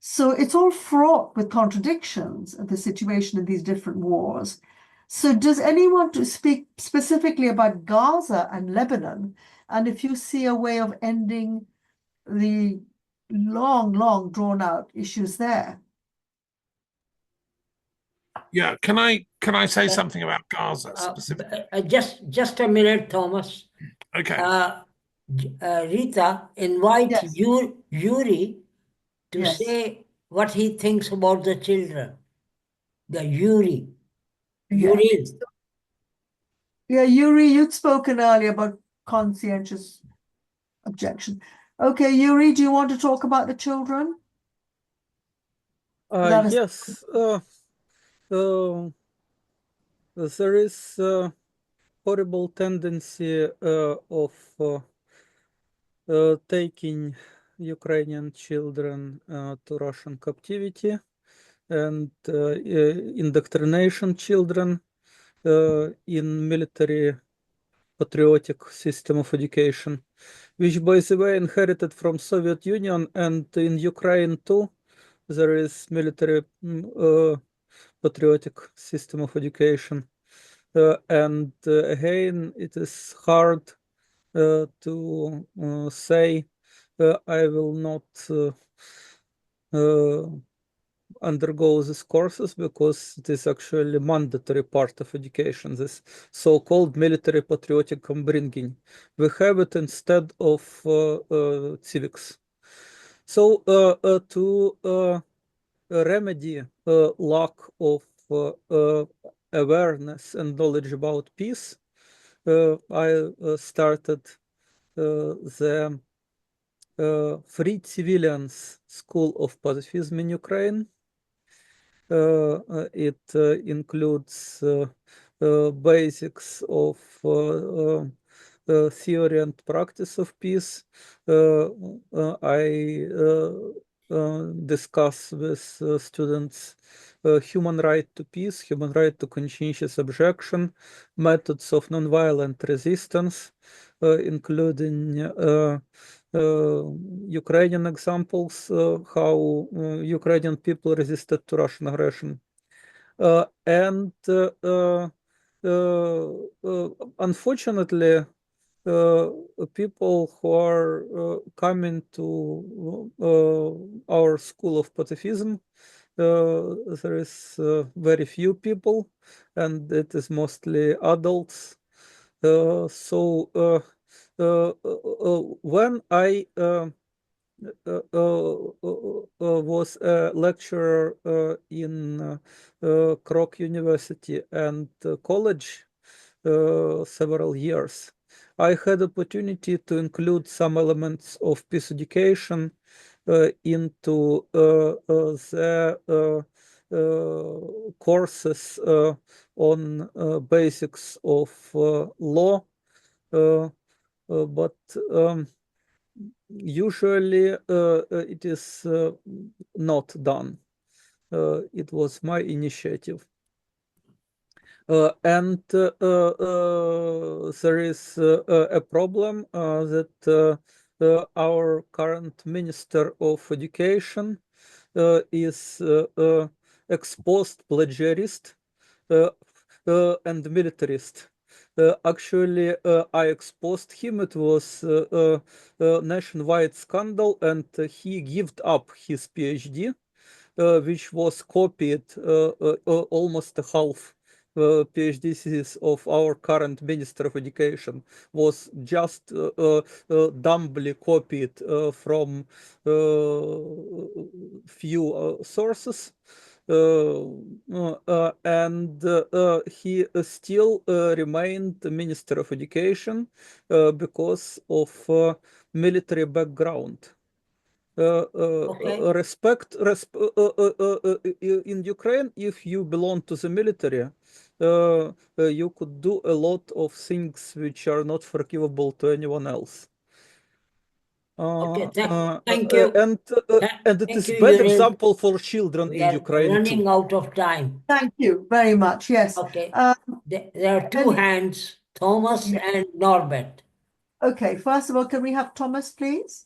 So it's all fraught with contradictions, the situation in these different wars. So does anyone want to speak specifically about Gaza and Lebanon, and if you see a way of ending the long drawn out issues there? Yeah, can I say something about Gaza specifically? Just a minute, Thomas. Okay. Rita, invite Yes. Yuri to Yes. say what he thinks about the children. The Yuri. Yeah. Yuri. Yeah, Yuri, you'd spoken earlier about conscientious objection. Okay, Yuri, do you want to talk about the children? Yes. There is a horrible tendency of taking Ukrainian children to Russian captivity and indoctrination children in military patriotic system of education, which, by the way, inherited from Soviet Union, and in Ukraine too, there is military patriotic system of education. And again, it is hard to say I will not undergo these courses because it is actually mandatory part of education, this so-called military patriotic upbringing. We have it instead of civics. So to remedy lack of awareness and knowledge about peace, I started the Freed Civilians School of Pacifism in Ukraine. It includes basics of theory and practice of peace. I discuss with students human right to peace, human right to conscientious objection, methods of nonviolent resistance, including Ukrainian examples, how Ukrainian people resisted to Russian aggression. And unfortunately, people who are coming to our school of pacifism, there is very few people, and it is mostly adults. So when I was a lecturer in Krok University and college several years, I had opportunity to include some elements of peace education into the courses on basics of law, but usually it is not done. It was my initiative. And there is a problem that our current Minister of Education is exposed plagiarist and militarist. Actually, I exposed him. It was a nationwide scandal, and he gave up his PhD, which was copied almost a half. PhD thesis of our current Minister of Education was just dumbly copied from few sources. And he still remained the Minister of Education because of military background. Respect in Ukraine, if you belong to the military, you could do a lot of things which are not forgivable to anyone else. Thank you. And it is a bad example for children in Ukraine running too. out of time. Thank you very much. Yes. Okay. There are two hands, Thomas and Norbert. Okay. First of all, can we have Thomas, please?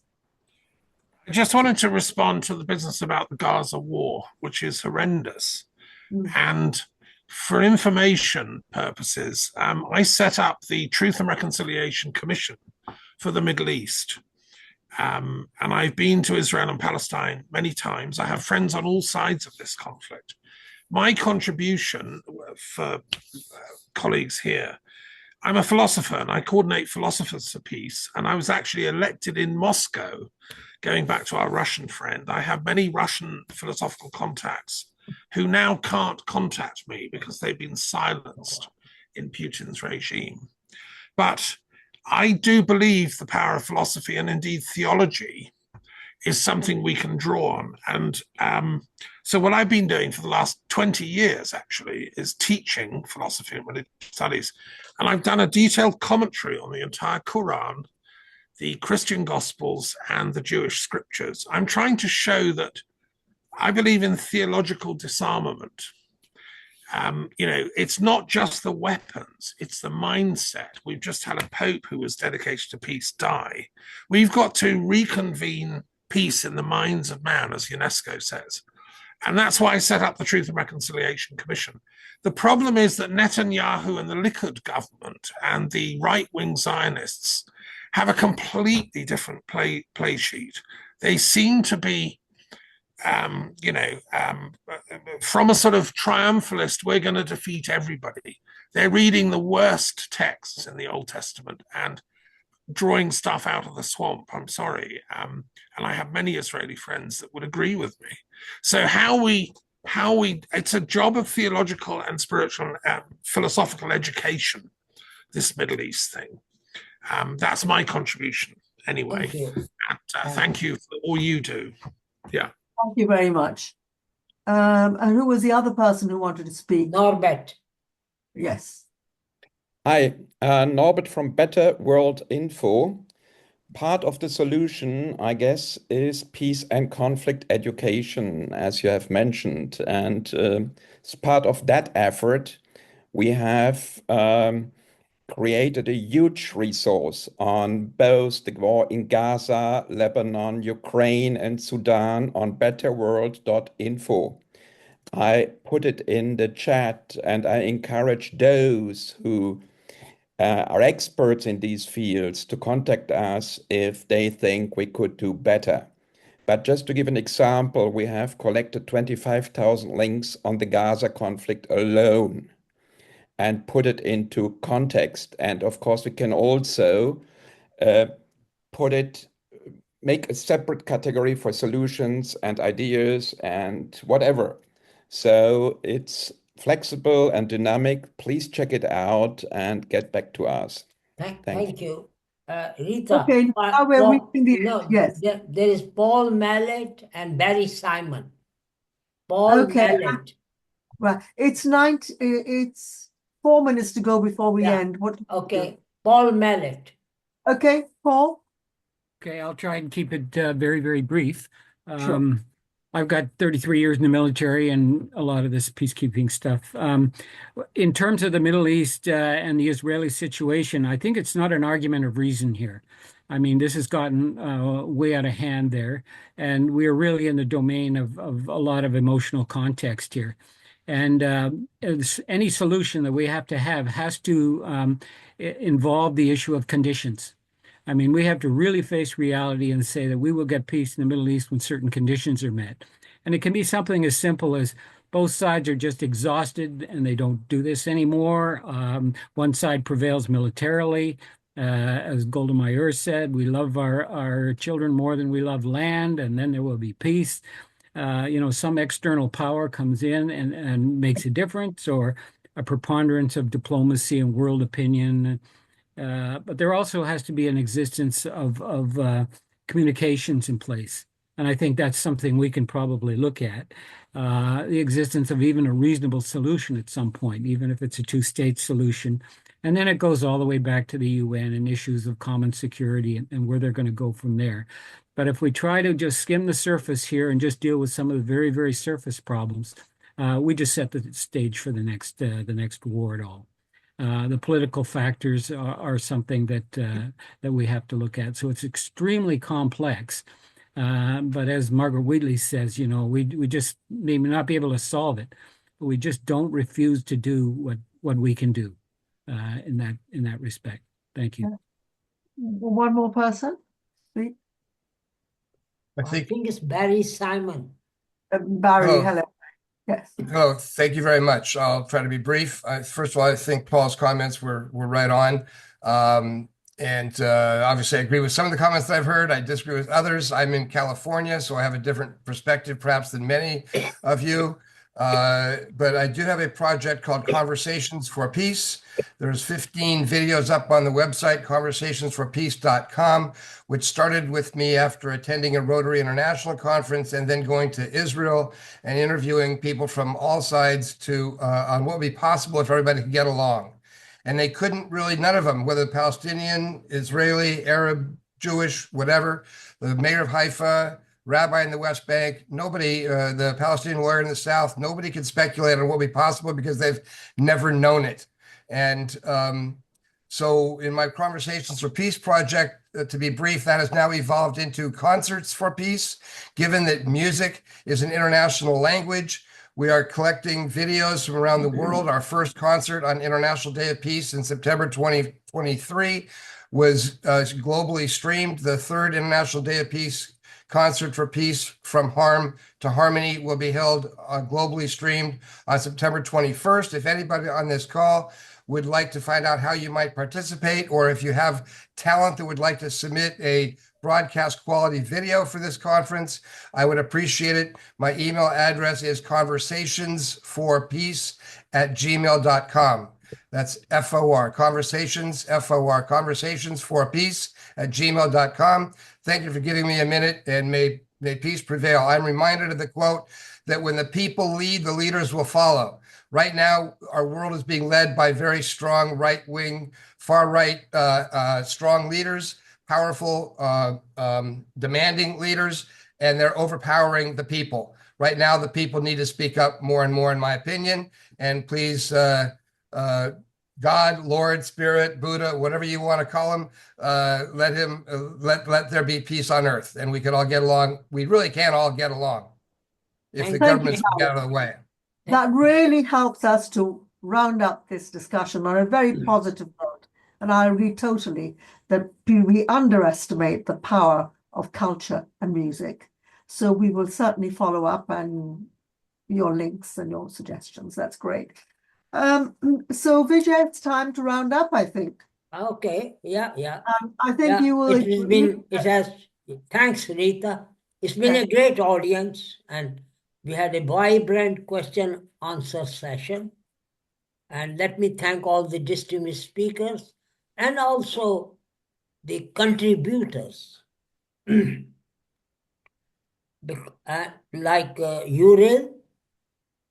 I just wanted to respond to the business about the Gaza war, which is horrendous. And for information purposes, I set up the Truth and Reconciliation Commission for the Middle East. And I've been to Israel and Palestine many times. I have friends on all sides of this conflict. my contribution for colleagues here, I'm a philosopher and I coordinate philosophers for peace. And I was actually elected in Moscow, going back to our Russian friend. I have many Russian philosophical contacts who now can't contact me because they've been silenced in Putin's regime. But I do believe the power of philosophy and indeed theology is something we can draw on. And so what I've been doing for the last 20 years actually is teaching philosophy and religious studies. And I've done a detailed commentary on the entire Quran, the Christian Gospels, and the Jewish scriptures. I'm trying to show that I believe in theological disarmament. It's not just the weapons, it's the mindset. We've just had a pope who was dedicated to peace die. We've got to reconvene peace in the minds of man, as UNESCO says. And that's why I set up the Truth and Reconciliation Commission. The problem is that Netanyahu and the Likud government and the right-wing Zionists have a completely different play sheet. They seem to be from a sort of triumphalist, we're going to defeat everybody. They're reading the worst texts in the Old Testament and drawing stuff out of the swamp. I'm sorry. And I have many Israeli friends that would agree with me. So it's a job of theological and spiritual philosophical education, this Middle East thing. That's my contribution anyway. Thank you. And thank you for all you do. Yeah. Thank you very much. And who was the other person who wanted to speak? Norbert. Yes. Hi, Norbert from Better World Info. Part of the solution, I guess, is peace and conflict education, as you have mentioned. And as part of that effort, we have created a huge resource on both the war in Gaza, Lebanon, Ukraine, and Sudan on betterworld.info. I put it in the chat and I encourage those who are experts in these fields to contact us if they think we could do better. But just to give an example, we have collected 25,000 links on the Gaza conflict alone and put it into context. And of course, we can also make a separate category for solutions and ideas and whatever. So it's flexible and dynamic. Please check it out and get back to us. Thank you. Rita. Okay, now we're reaching the end. Yes. There is Paul Mallet and Barry Simon. Paul Mallet. Right. It's 4 minutes to go before we end. Okay. Paul Mallet. Okay, Paul. Okay, I'll try and keep it very, very brief. Sure. I've got 33 years in the military and a lot of this peacekeeping stuff. In terms of the Middle East and the Israeli situation, I think it's not an argument of reason here. I mean, this has gotten way out of hand there, and we're really in the domain of a lot of emotional context here. And any solution that we have to have has to involve the issue of conditions. I mean, we have to really face reality and say that we will get peace in the Middle East when certain conditions are met. And it can be something as simple as both sides are just exhausted and they don't do this anymore. One side prevails militarily. As Golda Meir said, we love our children more than we love land, and then there will be peace. Some external power comes in and makes a difference, or a preponderance of diplomacy and world opinion. But there also has to be an existence of communications in place. And I think that's something we can probably look at. The existence of even a reasonable solution at some point, even if it's a two-state solution. And then it goes all the way back to the UN and issues of common security and where they're going to go from there. But if we try to just skim the surface here and just deal with some of the very, very surface problems, we just set the stage for the next war at all. The political factors are something that we have to look at. So it's extremely complex. But as Margaret Wheatley says, we just may not be able to solve it, but we just don't refuse to do what we can do in that respect. Thank you. One more person, please. I think it's Barry Simon. Barry, hello. Yes. Hello, thank you very much. I'll try to be brief. First of all, I think Paul's comments were right on. And obviously, I agree with some of the comments that I've heard. I disagree with others. I'm in California, so I have a different perspective, perhaps, than many of you. But I do have a project called Conversations for Peace. There's 15 videos up on the website, conversationsforpeace.com, which started with me after attending a Rotary International conference and then going to Israel and interviewing people from all sides to on what would be possible if everybody could get along. And they couldn't really, none of them, whether Palestinian, Israeli, Arab, Jewish, whatever, the mayor of Haifa, rabbi in the West Bank, nobody, the Palestinian lawyer in the South, nobody could speculate on what would be possible because they've never known it. And so in my Conversations for Peace project, to be brief, that has now evolved into Concerts for Peace. Given that music is an international language, we are collecting videos from around the world. Our first concert on International Day of Peace in September 2023 was globally streamed. The third International Day of Peace Concert for Peace from Harm to Harmony will be held globally streamed on September 21st. If anybody on this call would like to find out how you might participate, or if you have talent that would like to submit a broadcast quality video for this conference, I would appreciate it. My email address is conversationsforpeace@gmail.com. That's FOR, conversations, FOR, conversationsforpeace@gmail.com. Thank you for giving me a minute, and may peace prevail. I'm reminded of the quote that when the people lead, the leaders will follow. Right now, our world is being led by very strong right-wing, far-right, strong leaders, powerful, demanding leaders, and they're overpowering the people. Right now, the people need to speak up more and more, in my opinion. And please, God, Lord, Spirit, Buddha, whatever you want to call him, let there be peace on earth, and we can all get along. We really can all get along if the governments get out of the way. That really helps us to round up this discussion on a very positive note. And I agree totally that we underestimate the power of culture and music. So we will certainly follow up on your links and your suggestions. That's great. So Vijay, it's time to round up, I think. Okay, yeah. I think you will. Thanks, Rita. It's been a great audience, and we had a vibrant question answer session. And let me thank all the distinguished speakers and also the contributors like Uriel,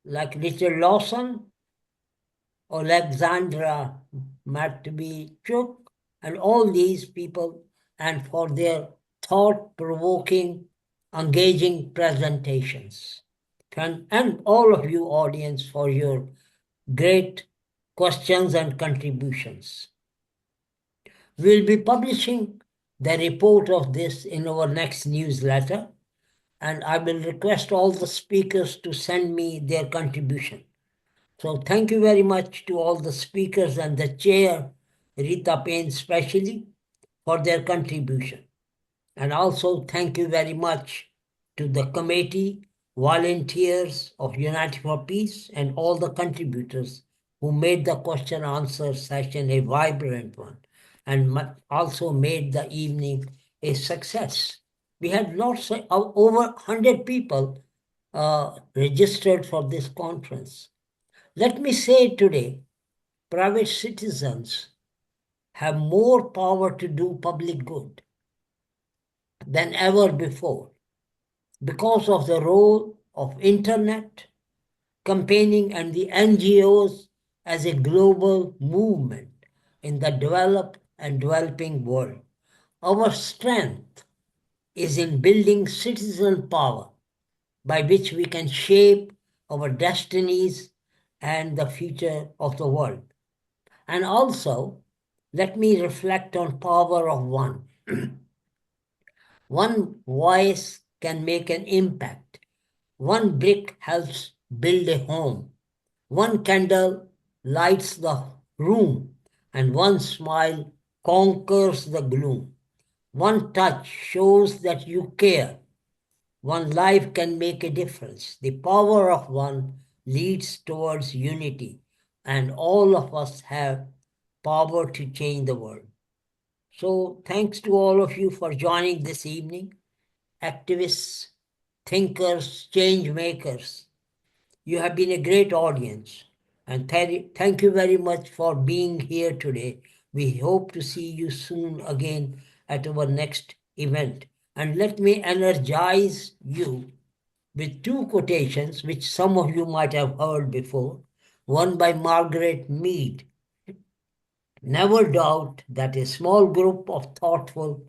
like Richard Lawson, Alexandra Matvichuk, and all these people, and for their thought-provoking, engaging presentations. And all of you audience for your great questions and contributions. We'll be publishing the report of this in our next newsletter, and I will request all the speakers to send me their contribution. So thank you very much to all the speakers and the chair, Rita Payne especially, for their contribution. And also thank you very much to the committee, volunteers of United for Peace, and all the contributors who made the question answer session a vibrant one, and also made the evening a success. We had lots of, over 100 people registered for this conference. Let me say today, private citizens have more power to do public good than ever before because of the role of internet, campaigning, and the NGOs as a global movement in the developed and developing world. Our strength is in building citizen power by which we can shape our destinies and the future of the world. And also, let me reflect on power of one. One voice can make an impact. One brick helps build a home. One candle lights the room, and one smile conquers the gloom. One touch shows that you care. One life can make a difference. The power of one leads towards unity, and all of us have power to change the world. So thanks to all of you for joining this evening, activists, thinkers, change makers. You have been a great audience, and thank you very much for being here today. We hope to see you soon again at our next event. And let me energize you with two quotations which some of you might have heard before. One by Margaret Mead. Never doubt that a small group of thoughtful,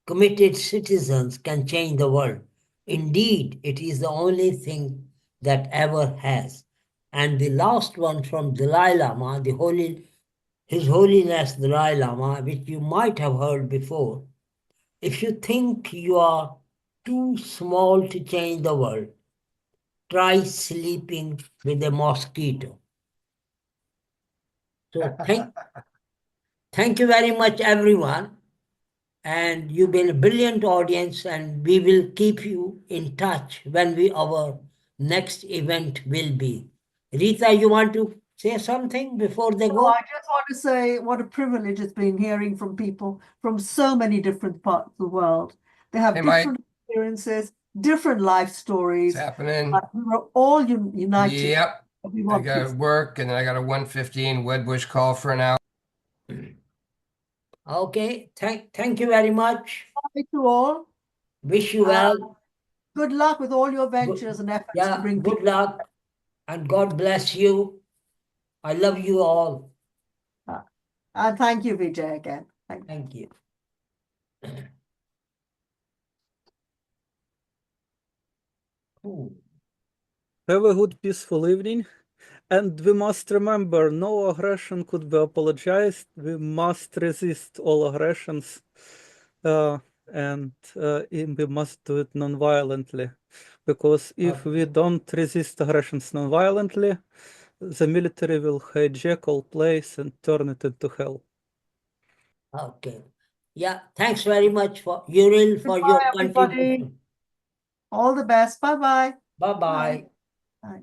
committed citizens can change the world. Indeed, it is the only thing that ever has. And the last one from Dalai Lama, His Holiness Dalai Lama, which you might have heard before. If you think you are too small to change the world, try sleeping with a mosquito. So thank you very much, everyone. And you've been a brilliant audience, and we will keep you in touch when our next event will be. Rita, you want to say something before they go? I just want to say what a privilege it's been hearing from people from so many different parts of the world. They have Hey, Mike. different experiences, different life stories. It's happening. But we were all united. Yep. We I want got peace. work, and then I got a 1:15 Wedbush call for an hour. Okay, thank you very much. Bye to all. Wish you well. Good luck with all your ventures and efforts to bring good luck, and God bless you. I love you all. And thank you, Vijay, again. Thank you. Have a good, peaceful evening. And we must remember, no aggression could be apologized. We must resist all aggressions. And we must do it non-violently. Because if we don't resist aggressions non-violently, the military will hijack all place and turn it into hell. Okay. Yeah, thanks very much for Uriel for your everybody. contribution. All the best. Bye-bye. Bye-bye. Bye.